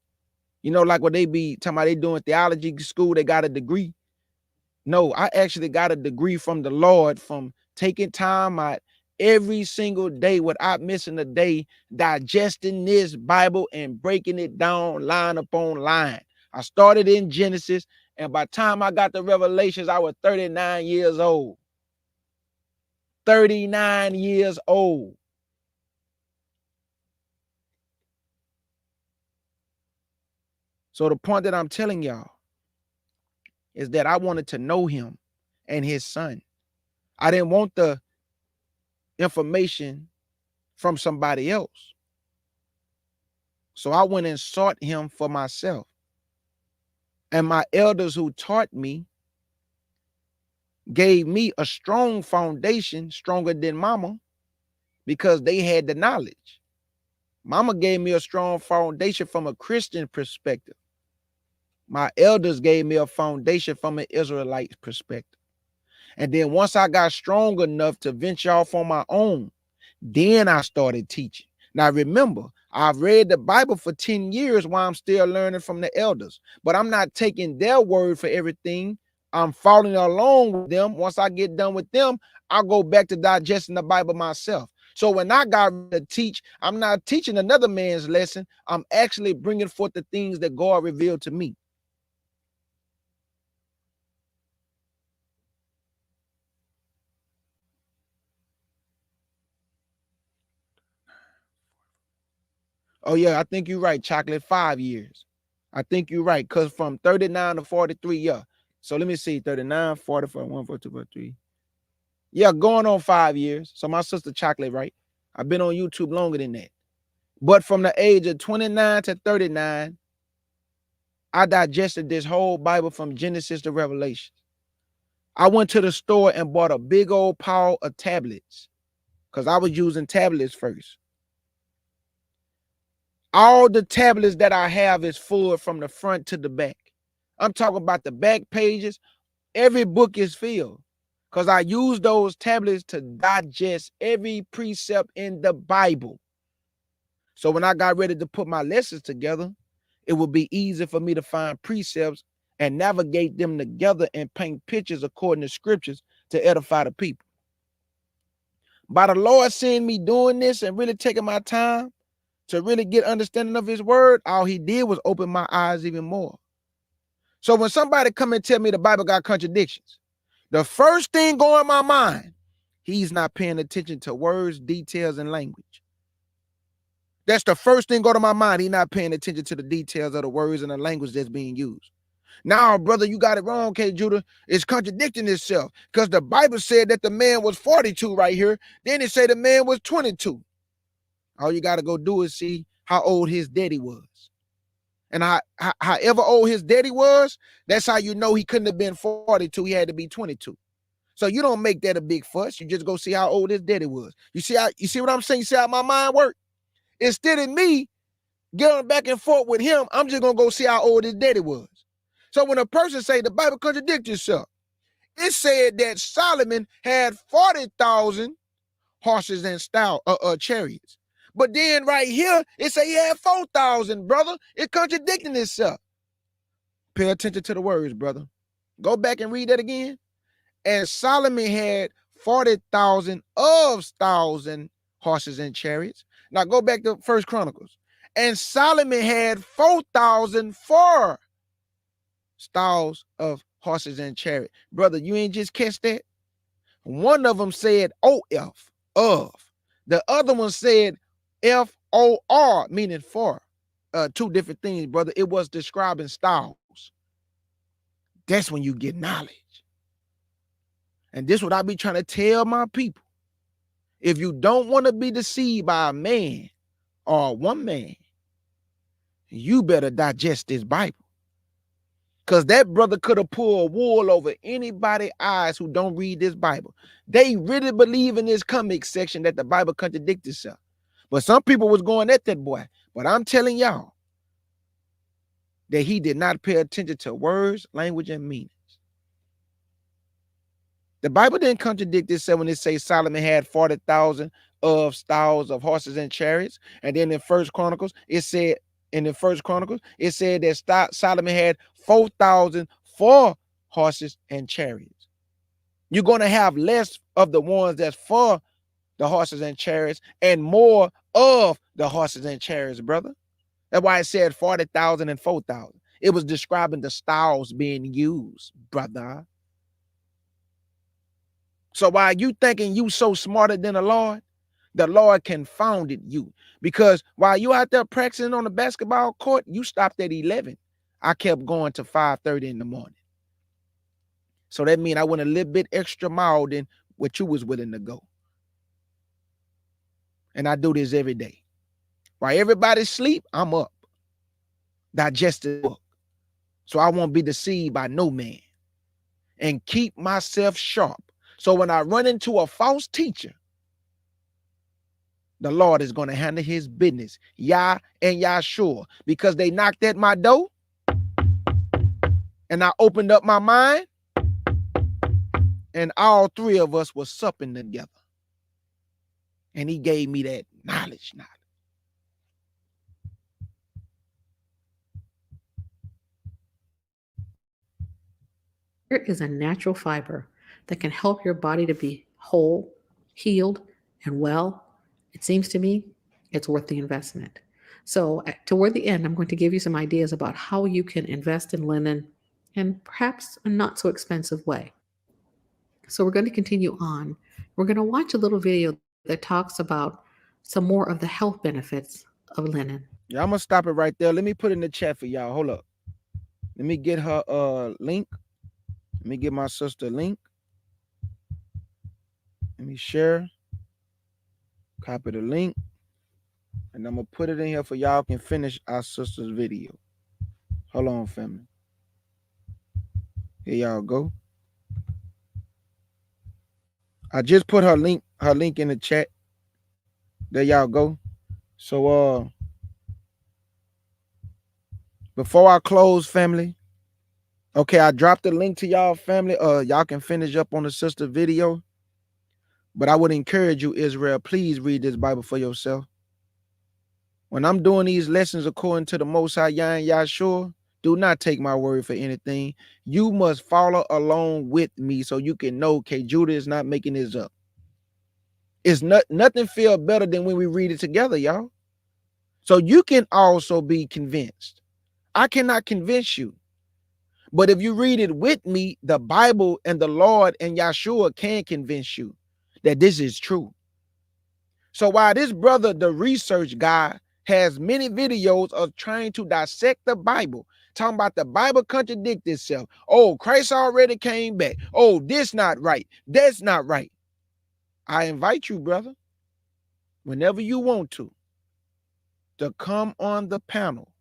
[SPEAKER 3] You know, like what they be talking about, they doing theology school, they got a degree. No, I actually got a degree from the Lord from taking time out every single day without missing a day, digesting this Bible and breaking it down line upon line. I started in Genesis, and by the time I got to Revelations, I was 39 years old. 39 years old. So the point that I'm telling y'all is that I wanted to know him and his son. I didn't want the information from somebody else. So I went and sought him for myself. And my elders who taught me gave me a strong foundation, stronger than mama, because they had the knowledge. Mama gave me a strong foundation from a Christian perspective. My elders gave me a foundation from an Israelite perspective. And then once I got strong enough to venture off on my own, then I started teaching. Now remember, I've read the Bible for 10 years while I'm still learning from the elders, but I'm not taking their word for everything. I'm following along with them. Once I get done with them, I'll go back to digesting the Bible myself. So when I got to teach, I'm not teaching another man's lesson. I'm actually bringing forth the things that God revealed to me. Oh, yeah, I think you're right. Chocolate, 5 years. I think you're right. Because from 39 to 43, yeah. So let me see. 39, 40, 41, 42, 43. Yeah, going on 5 years. So my sister Chocolate, right? I've been on YouTube longer than that. But from the age of 29 to 39, I digested this whole Bible from Genesis to Revelation. I went to the store and bought a big old pile of tablets because I was using tablets first. All the tablets that I have is full from the front to the back. I'm talking about the back pages. Every book is filled because I use those tablets to digest every precept in the Bible. So when I got ready to put my lessons together, it would be easy for me to find precepts and navigate them together and paint pictures according to scriptures to edify the people. By the Lord seeing me doing this and really taking my time to really get understanding of his word, all he did was open my eyes even more. So when somebody come and tell me the Bible got contradictions, the first thing going in my mind, he's not paying attention to words, details, and language. That's the first thing go to my mind. He's not paying attention to the details of the words and the language that's being used. Now, brother, you got it wrong, K. Judah. It's contradicting itself because the Bible said that the man was 42 right here. Then it said the man was 22. All you got to go do is see how old his daddy was. And however old his daddy was, that's how you know he couldn't have been 42. He had to be 22. So you don't make that a big fuss. You just go see how old his daddy was. You see what I'm saying? You see how my mind works? Instead of me going back and forth with him, I'm just gonna go see how old his daddy was. So when a person say the Bible contradicts itself, it said that Solomon had 40,000 horses and chariots. But then right here, it say he had 4,000, brother. It contradicting itself. Pay attention to the words, brother. Go back and read that again. And Solomon had 40,000 horses and chariots. Now go back to First Chronicles. And Solomon had 4,004 stalls of horses and chariots. Brother, you ain't just catch that? One of them said O-F, of. The other one said F-O-R, meaning for. Two different things, brother. It was describing styles. That's when you get knowledge. And this is what I be trying to tell my people. If you don't want to be deceived by a man or one man, you better digest this Bible. Because that brother could have pulled wool over anybody's eyes who don't read this Bible. They really believe in this comic section that the Bible contradicts itself. But some people was going at that boy. But I'm telling y'all that he did not pay attention to words, language, and meanings. The Bible didn't contradict itself when it says Solomon had 40,000 of stalls of horses and chariots. And then in First Chronicles, it said that Solomon had 4,004 horses and chariots. You're going to have less of the ones that's for the horses and chariots and more of the horses and chariots, brother. That's why it said 40,000 and 4,000. It was describing the styles being used, brother. So while you thinking you so smarter than the Lord confounded you. Because while you out there practicing on the basketball court, you stopped at 11. I kept going to 5:30 in the morning. So that means I went a little bit extra mile than what you was willing to go. And I do this every day. While everybody sleep, I'm up. Digesting book. So I won't be deceived by no man. And keep myself sharp. So when I run into a false teacher, the Lord is going to handle his business. Yah and Yahshua. Because they knocked at my door. And I opened up my mind. And all three of us were supping together. And he gave me that knowledge.
[SPEAKER 4] Here is a natural fiber that can help your body to be whole, healed, and well. It seems to me it's worth the investment. So toward the end, I'm going to give you some ideas about how you can invest in linen in perhaps a not so expensive way. So we're going to continue on. We're going to watch a little video that talks about some more of the health benefits of linen.
[SPEAKER 3] Yeah, I'm going to stop it right there. Let me put it in the chat for y'all. Hold up. Let me get her link. Let me get my sister a link. Let me share. Copy the link. And I'm going to put it in here for y'all can finish our sister's video. Hold on, family. Here y'all go. I just put her link in the chat. There y'all go. So before I close, family. Okay, I dropped the link to y'all, family. Y'all can finish up on the sister video. But I would encourage you, Israel, please read this Bible for yourself. When I'm doing these lessons according to the Most High Yah and Yahshua, do not take my word for anything. You must follow along with me so you can know, Judah is not making this up. It's nothing feel better than when we read it together, y'all. So you can also be convinced. I cannot convince you. But if you read it with me, the Bible and the Lord and Yahshua can convince you that this is true. So while this brother, the research guy, has many videos of trying to dissect the Bible, talking about the Bible contradict itself. Oh, Christ already came back. Oh, this not right. That's not right. I invite you, brother, whenever you want to come on the panel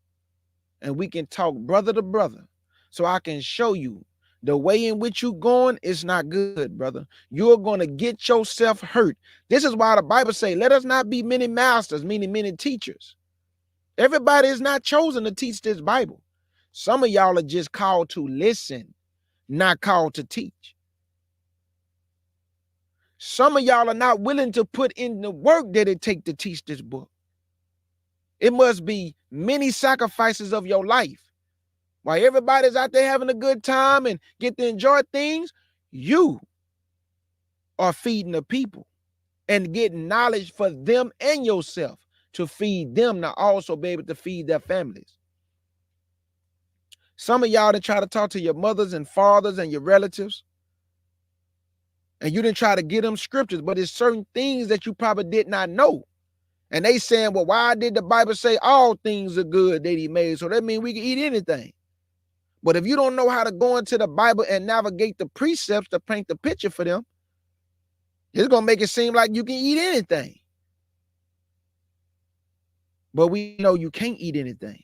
[SPEAKER 3] and we can talk brother to brother, so I can show you the way in which you're going is not good, brother. You're going to get yourself hurt. This is why the Bible say, let us not be many masters, meaning many teachers. Everybody is not chosen to teach this Bible. Some of y'all are just called to listen, not called to teach. Some of y'all are not willing to put in the work that it takes to teach this book. It must be many sacrifices of your life. While everybody's out there having a good time and get to enjoy things, you are feeding the people and getting knowledge for them and yourself to feed them, to also be able to feed their families. Some of y'all that try to talk to your mothers and fathers and your relatives, and you didn't try to get them scriptures, but it's certain things that you probably did not know. And they saying, well, why did the Bible say all things are good that he made? So that means we can eat anything. But if you don't know how to go into the Bible and navigate the precepts to paint the picture for them, it's going to make it seem like you can eat anything. But we know you can't eat anything.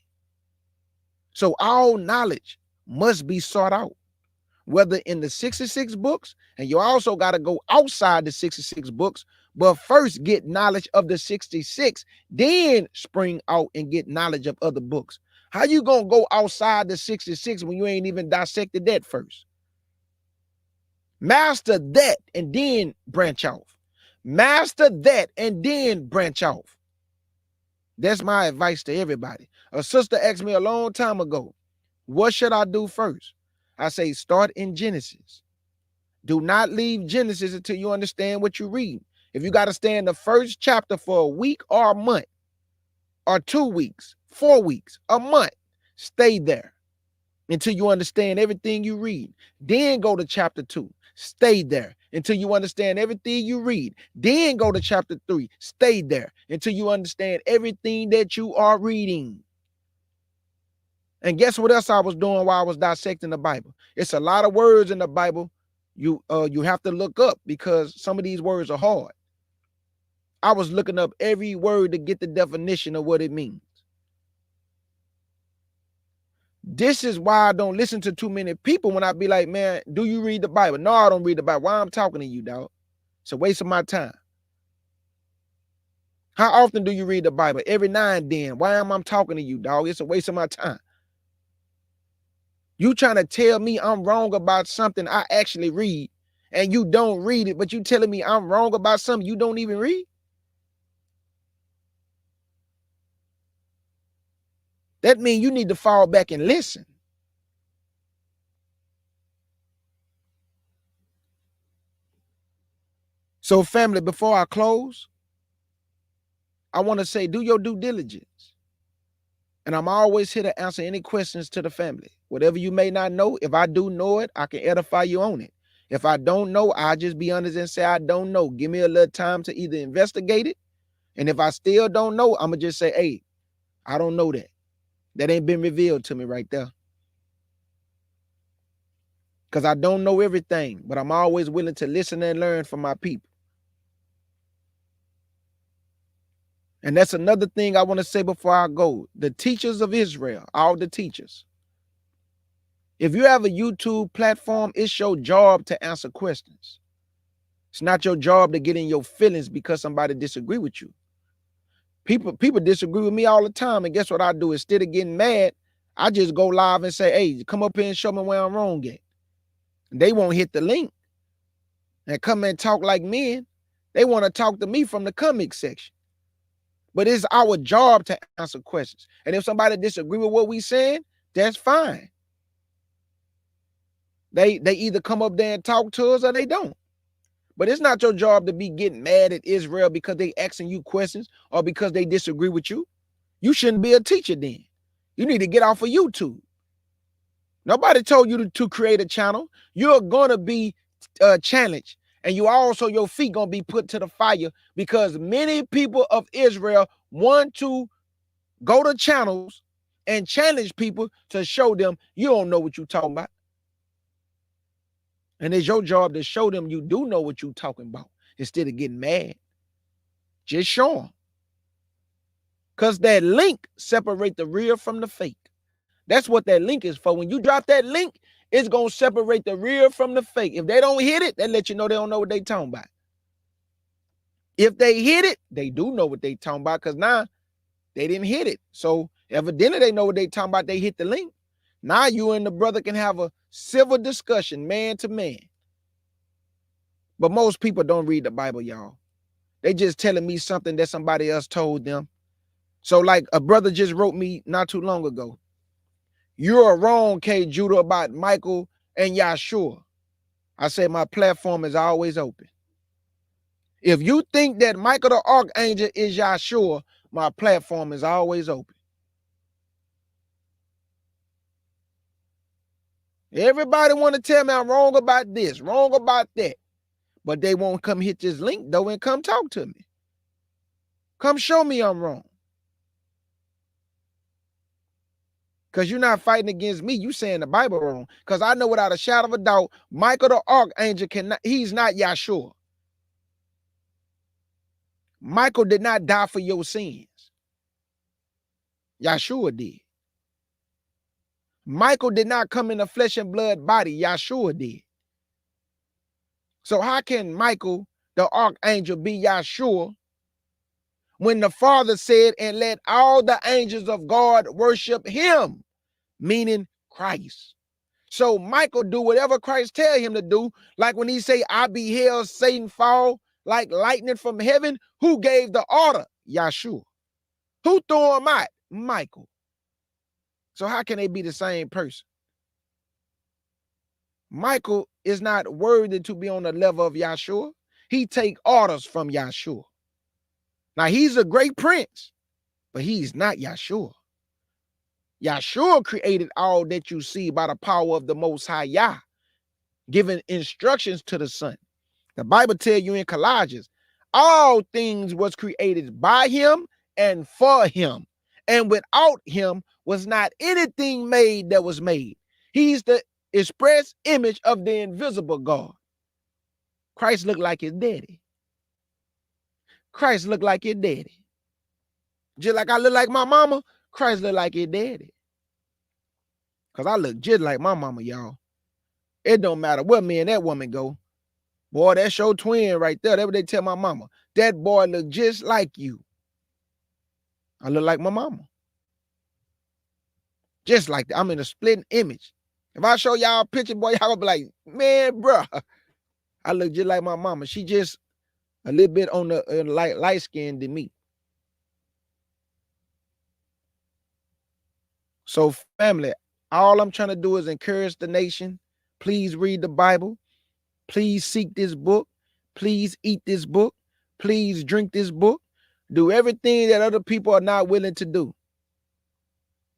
[SPEAKER 3] So all knowledge must be sought out, whether in the 66 books, and you also got to go outside the 66 books, but first get knowledge of the 66, then spring out and get knowledge of other books. How you going to go outside the 66 when you ain't even dissected that first? Master that and then branch off. Master that and then branch off. That's my advice to everybody. A sister asked me a long time ago, what should I do first? I say, start in Genesis. Do not leave Genesis until you understand what you read. If you got to stay in the first chapter for a week or a month, or 2 weeks, 4 weeks, a month, stay there until you understand everything you read. Then go to chapter 2. Stay there until you understand everything you read. Then go to chapter 3. Stay there until you understand everything that you are reading. And guess what else I was doing while I was dissecting the Bible? It's a lot of words in the Bible you have to look up because some of these words are hard. I was looking up every word to get the definition of what it means. This is why I don't listen to too many people when I be like, man, do you read the Bible? No, I don't read the Bible. Why I'm talking to you, dog? It's a waste of my time. How often do you read the Bible? Every now and then. Why am I talking to you, dog? It's a waste of my time. You trying to tell me I'm wrong about something I actually read, and you don't read it, but you telling me I'm wrong about something you don't even read? That means you need to fall back and listen. So family, before I close, I want to say, do your due diligence. And I'm always here to answer any questions to the family. Whatever you may not know, if I do know it, I can edify you on it. If I don't know, I'll just be honest and say I don't know. Give me a little time to either investigate it. And if I still don't know, I'm going to just say, hey, I don't know that. That ain't been revealed to me right there. Because I don't know everything, but I'm always willing to listen and learn from my people. And that's another thing I want to say before I go. The teachers of Israel, all the teachers. If you have a YouTube platform, it's your job to answer questions. It's not your job to get in your feelings because somebody disagree with you. People disagree with me all the time. And guess what I do? Instead of getting mad, I just go live and say, hey, come up here and show me where I'm wrong at. They won't hit the link and come and talk like men. They want to talk to me from the comment section. But it's our job to answer questions. And if somebody disagree with what we saying, that's fine. They either come up there and talk to us or they don't. But it's not your job to be getting mad at Israel because they asking you questions or because they disagree with you. You shouldn't be a teacher then. You need to get off of YouTube. Nobody told you to create a channel. You're going to be challenged. And you also, your feet going to be put to the fire because many people of Israel want to go to channels and challenge people to show them you don't know what you're talking about. And it's your job to show them you do know what you're talking about instead of getting mad. Just show them. Because that link separates the real from the fake. That's what that link is for. When you drop that link, it's going to separate the real from the fake. If they don't hit it, they let you know they don't know what they talking about. If they hit it, they do know what they talking about because now they didn't hit it. So evidently they know what they talking about. They hit the link. Now you and the brother can have a civil discussion, man to man. But most people don't read the Bible, y'all. They just telling me something that somebody else told them. So like a brother just wrote me not too long ago. You're wrong, K. Judah, about Michael and Yahshua. I said my platform is always open. If you think that Michael the Archangel is Yahshua, my platform is always open. Everybody want to tell me I'm wrong about this, wrong about that. But they won't come hit this link, though, and come talk to me. Come show me I'm wrong. Because you're not fighting against me. You saying the Bible wrong. Because I know without a shadow of a doubt, Michael the Archangel he's not Yahshua. Michael did not die for your sins. Yahshua did. Michael did not come in a flesh and blood body. Yahshua did. So how can Michael the Archangel be Yahshua when the Father said, and let all the angels of God worship him, meaning Christ? So Michael do whatever Christ tell him to do. Like when he say, I beheld Satan fall like lightning from heaven. Who gave the order? Yahshua. Who threw him out? Michael. So how can they be the same person? Michael is not worthy to be on the level of Yahshua. He take orders from Yahshua. Now he's a great prince, but he's not Yahshua. Yahshua created all that you see by the power of the Most High Yah, giving instructions to the Son. The Bible tells you in Colossians, all things was created by him and for him. And without him was not anything made that was made. He's the express image of the invisible God. Christ looked like his daddy. Christ looked like his daddy. Just like I look like my mama, Christ looked like his daddy. Because I look just like my mama, y'all. It don't matter where me and that woman go. Boy, that's your twin right there. That's what they tell my mama. That boy look just like you. I look like my mama. Just like that. I'm in a splitting image. If I show y'all a picture, boy, y'all gonna be like, man, bruh, I look just like my mama. She just a little bit on the light skin than me. So family, all I'm trying to do is encourage the nation. Please read the Bible. Please seek this book. Please eat this book. Please drink this book. Do everything that other people are not willing to do.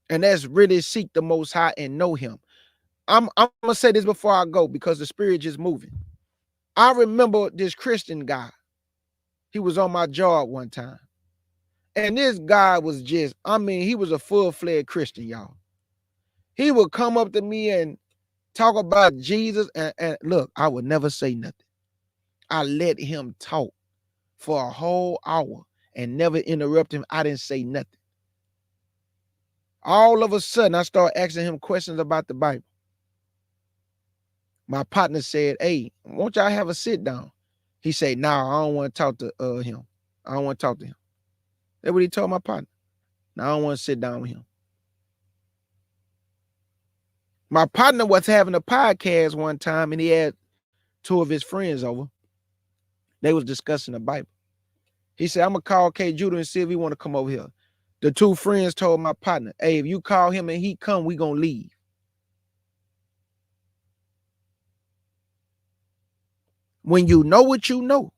[SPEAKER 3] And that's really seek the Most High and know him. I'm going to say this before I go because the spirit just moving. I remember this Christian guy. He was on my job one time. And this guy was just, he was a full-fledged Christian, y'all. He would come up to me and talk about Jesus. And look, I would never say nothing. I let him talk for a whole hour and never interrupt him. I didn't say nothing. All of a sudden, I started asking him questions about the Bible. My partner said, hey, won't y'all have a sit down? He said, no, I don't want to talk to him. I don't want to talk to him. That's what he told my partner. No, I don't want to sit down with him. My partner was having a podcast one time and he had two of his friends over. They was discussing the Bible. He said, I'm going to call K. Judah and see if he want to come over here. The two friends told my partner, hey, if you call him and he come, we going to leave. When you know what you know,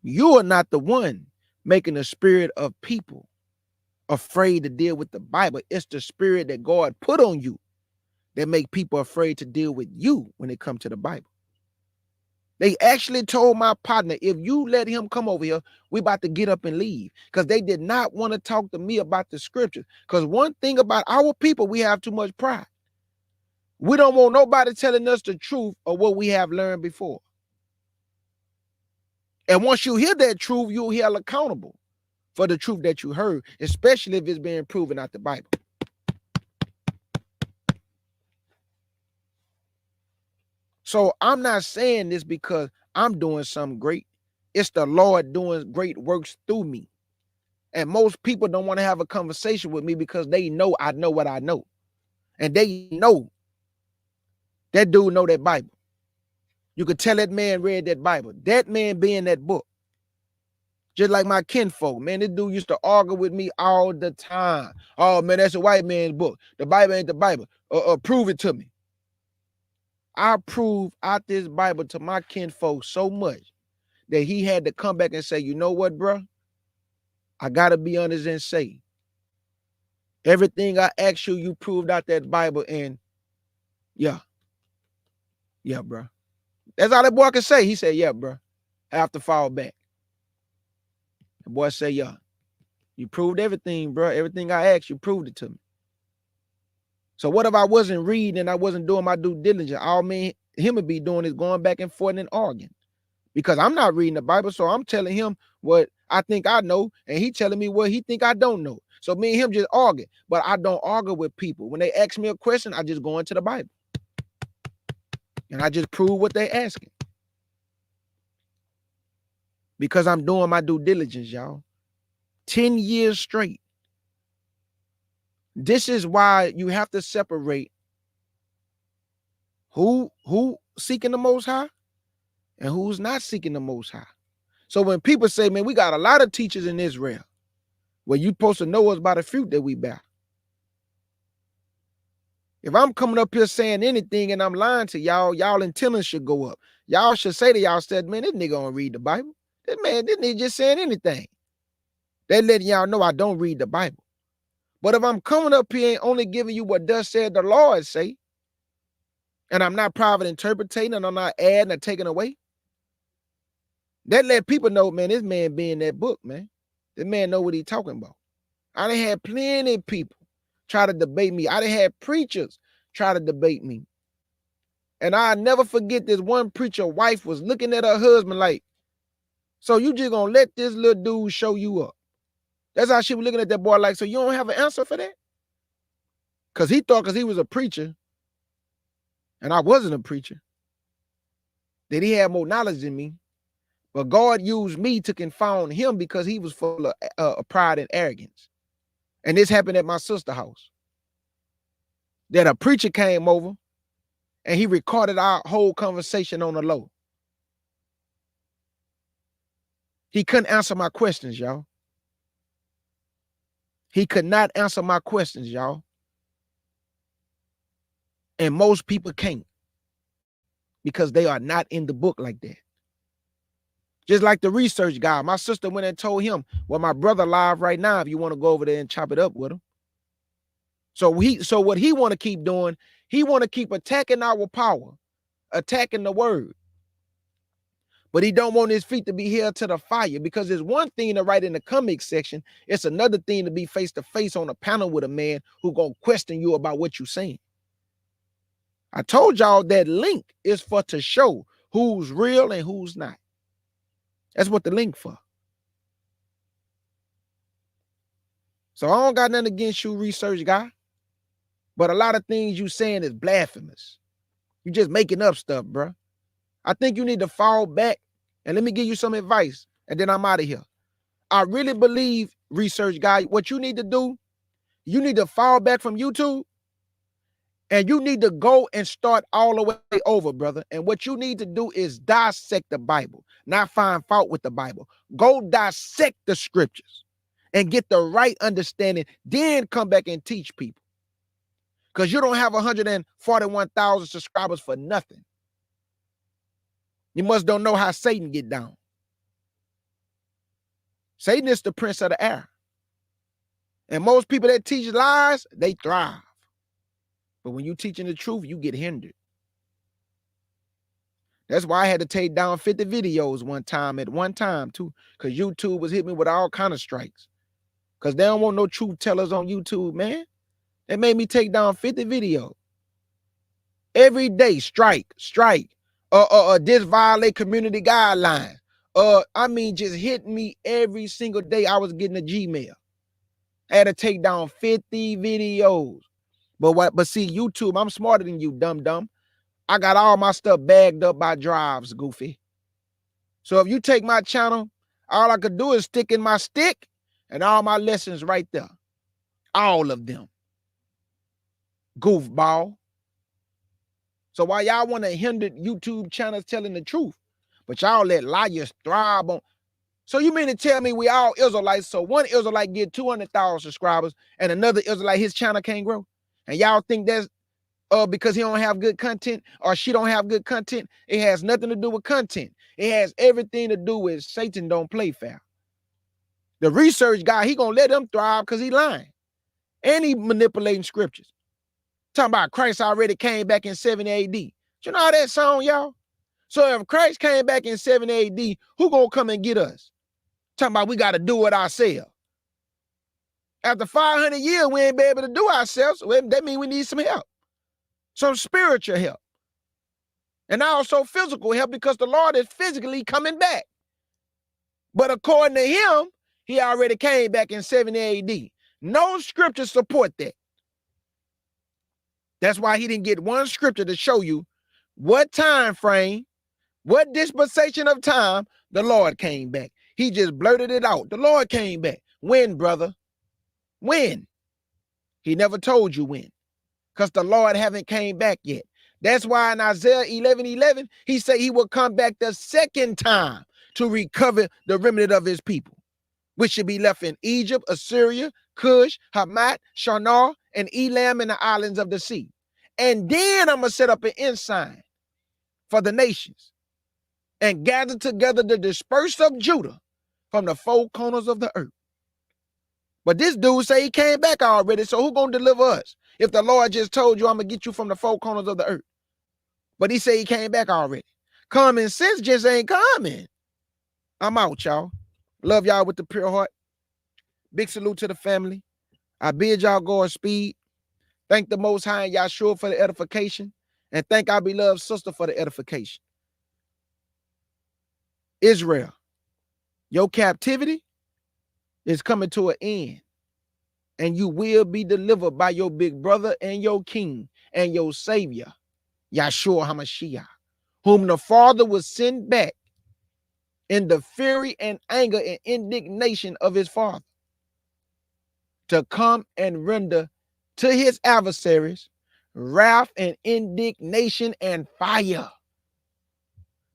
[SPEAKER 3] you are not the one making the spirit of people afraid to deal with the Bible. It's the spirit that God put on you that make people afraid to deal with you when it comes to the Bible. They actually told my partner, if you let him come over here, we about to get up and leave, because they did not want to talk to me about the scriptures. Because one thing about our people, we have too much pride. We don't want nobody telling us the truth of what we have learned before. And once you hear that truth, you'll be held accountable for the truth that you heard, especially if it's being proven out the Bible. So I'm not saying this because I'm doing something great. It's the Lord doing great works through me. And most people don't want to have a conversation with me because they know I know what I know. And they know that dude know that Bible. You could tell that man read that Bible. That man be in that book. Just like my kinfolk, man, this dude used to argue with me all the time. Oh, man, that's a white man's book. The Bible ain't the Bible. Prove it to me. I prove out this Bible to my kinfolk so much that he had to come back and say, you know what, bro? I got to be honest and say, everything I asked you, you proved out that Bible, and yeah, bro. That's all that boy can say. He said, yeah, bro. I have to fall back. The boy said, yeah, you proved everything, bro. Everything I asked, you proved it to me. So what if I wasn't reading and I wasn't doing my due diligence? All me him would be doing is going back and forth and arguing, because I'm not reading the Bible. So I'm telling him what I think I know, and he telling me what he think I don't know. So me and him just argue, but I don't argue with people. When they ask me a question, I just go into the Bible and I just prove what they asking, because I'm doing my due diligence, y'all. 10 years straight. This is why you have to separate who seeking the Most High and who's not seeking the Most High. So when people say, man, we got a lot of teachers in Israel, well, you supposed to know us by the fruit that we bear. If I'm coming up here saying anything and I'm lying to y'all, y'all antennas should go up. Y'all should say to y'all, said, man, this nigga don't read the Bible. This nigga just saying anything. They letting y'all know I don't read the Bible. But if I'm coming up here and only giving you what thus said the Lord say, and I'm not private interpreting, and I'm not adding or taking away, that let people know, man, this man be in that book, man. This man know what he talking about. I done had plenty of people try to debate me. I done had preachers try to debate me. And I never forget, this one preacher wife was looking at her husband like, so you just gonna let this little dude show you up? That's how she was looking at that boy like, so you don't have an answer for that? Because he thought, because he was a preacher and I wasn't a preacher, that he had more knowledge than me. But God used me to confound him because he was full of pride and arrogance. And this happened at my sister's house. That a preacher came over and he recorded our whole conversation on the low. He couldn't answer my questions, y'all. He could not answer my questions, y'all. And most people can't, because they are not in the book like that. Just like the research guy, my sister went and told him, well, my brother live right now, if you want to go over there and chop it up with him. So what he want to keep doing, he want to keep attacking our power, attacking the word. But he don't want his feet to be held to the fire, because it's one thing to write in the comment section. It's another thing to be face to face on a panel with a man who gonna question you about what you're saying. I told y'all that link is for to show who's real and who's not. That's what the link for. So I don't got nothing against you, research guy. But a lot of things you saying is blasphemous. You just making up stuff, bro. I think you need to fall back, and let me give you some advice, and then I'm out of here. I really believe, research guy, what you need to do, you need to fall back from YouTube, and you need to go and start all the way over, brother. And what you need to do is dissect the Bible, not find fault with the Bible. Go dissect the scriptures and get the right understanding, then come back and teach people. Because you don't have 141,000 subscribers for nothing. You must don't know how Satan get down. Satan is the prince of the air. And most people that teach lies, they thrive. But when you teaching the truth, you get hindered. That's why I had to take down 50 videos at one time too, because YouTube was hitting me with all kind of strikes. Because they don't want no truth tellers on YouTube, man. They made me take down 50 videos. Every day, strike. This violate community guidelines. Just hitting me every single day. I was getting a Gmail. I had to take down 50 videos. But see, YouTube, I'm smarter than you, dumb. I got all my stuff bagged up by drives, goofy. So if you take my channel, all I could do is stick in my stick and all my lessons right there. All of them. Goofball. So why y'all want to hinder YouTube channels telling the truth, but y'all let liars thrive on? So you mean to tell me we all Israelites, so one Israelite get 200,000 subscribers and another Israelite, his channel can't grow? And y'all think that's because he don't have good content or she don't have good content? It has nothing to do with content. It has everything to do with Satan don't play fair. The research guy, he gonna let them thrive because he lying. And he manipulating scriptures. Talking about Christ already came back in 70 AD. You know how that song, y'all? So if Christ came back in 70 AD, who gonna come and get us? Talking about we got to do it ourselves. After 500 years, we ain't be able to do ourselves. Well, that means we need some help. Some spiritual help. And also physical help, because the Lord is physically coming back. But according to him, he already came back in 70 AD. No scripture support that. That's why he didn't get one scripture to show you what time frame, what dispensation of time the Lord came back. He just blurted it out. The Lord came back. When, brother? When? He never told you when, because the Lord haven't came back yet. That's why in Isaiah 11:11, he said he will come back the second time to recover the remnant of his people, which should be left in Egypt, Assyria, Cush, Hamat, Shinar, and Elam, and the islands of the sea. And then I'm going to set up an ensign for the nations and gather together the dispersed of Judah from the four corners of the earth. But this dude say he came back already, so who going to deliver us? If the Lord just told you I'm going to get you from the four corners of the earth. But he said he came back already. Common sense just ain't coming. I'm out, y'all. Love y'all with the pure heart. Big salute to the family. I bid y'all Godspeed. Thank the Most High and Yahshua for the edification. And thank our beloved sister for the edification. Israel, your captivity is coming to an end. And you will be delivered by your big brother and your king and your savior, Yahshua HaMashiach, whom the Father will send back in the fury and anger and indignation of his Father, to come and render to his adversaries wrath and indignation and fire.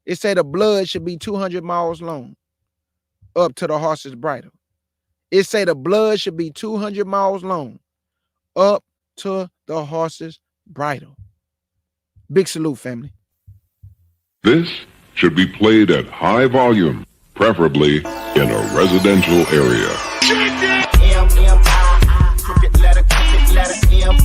[SPEAKER 3] It said the blood should be 200 miles long up to the horse's bridle. It say the blood should be 200 miles long up to the horse's bridle. Big salute, family.
[SPEAKER 6] This should be played at high volume, preferably in a residential area.
[SPEAKER 7] Crooked letter, crooked letter, M,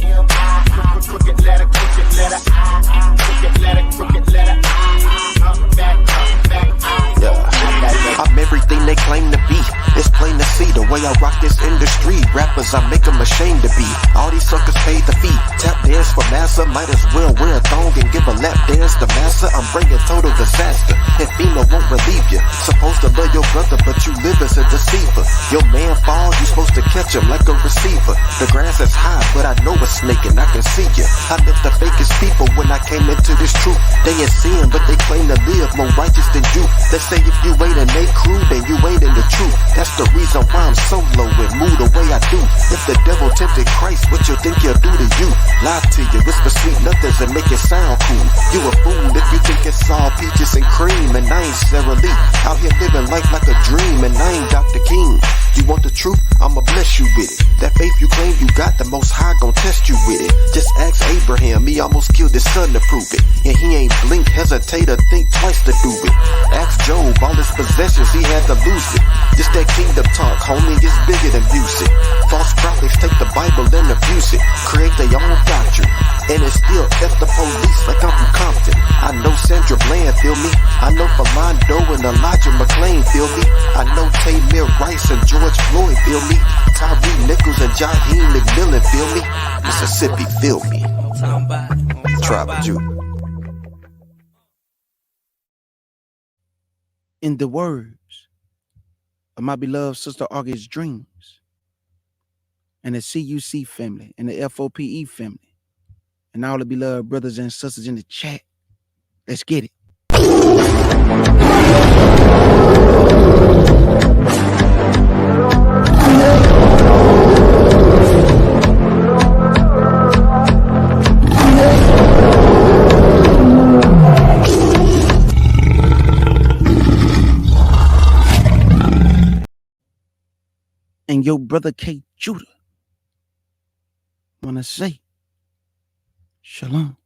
[SPEAKER 7] crooked letter, crooked letter, I, crooked letter, crooked letter, I, up, back,
[SPEAKER 8] yeah. I'm everything they claim to be. It's plain to see the way I rock this industry. Rappers, I make them ashamed to be. All these suckers paid the fee. Tap dance for massa, might as well wear a thong and give a lap dance to massa. I'm bringing total disaster, and FEMA won't relieve you. Supposed to love your brother, but you live as a deceiver. Your man falls, you supposed to catch him like a receiver. The grass is high, but I know a snake and I can see you. I met the fakest people when I came into this truth. They ain't sin, but they claim to live more righteous than you. They say if you ain't in they crew, then you ain't in the truth. That's the reason why I'm so low and move the way I do. If the devil tempted Christ, what you think he'll do to you? Lie to you, whisper sweet nothings and make it sound cool. You a fool if you think it's all peaches and cream. And I ain't Sarah Lee, out here living life like a dream. And I ain't Dr. King. You want the truth, I'ma bless you with it. That faith you claim you got, the Most High gon' test you with it. Just ask Abraham, he almost killed his son to prove it. And he ain't blink, hesitate, or think twice to do it. Ask Job, all his possessions, he had to lose it. Just that kingdom talk, homie, it's bigger than music. False prophets take the Bible and abuse it, create their own doctrine. And it's still F the police like I'm from Compton. I know Sandra Bland, feel me? I know Philando and Elijah McClain, feel me? I know Tamir Rice and George Floyd, feel me? Tyree Nichols and Jaheim McMillan, feel me? Mississippi, feel me? Tribal Jew.
[SPEAKER 3] In the words of my beloved sister August Dreams and the CUC family and the FOPE family and all the beloved brothers and sisters in the chat, let's get it. And your brother K. Judah wanna say, Shalom.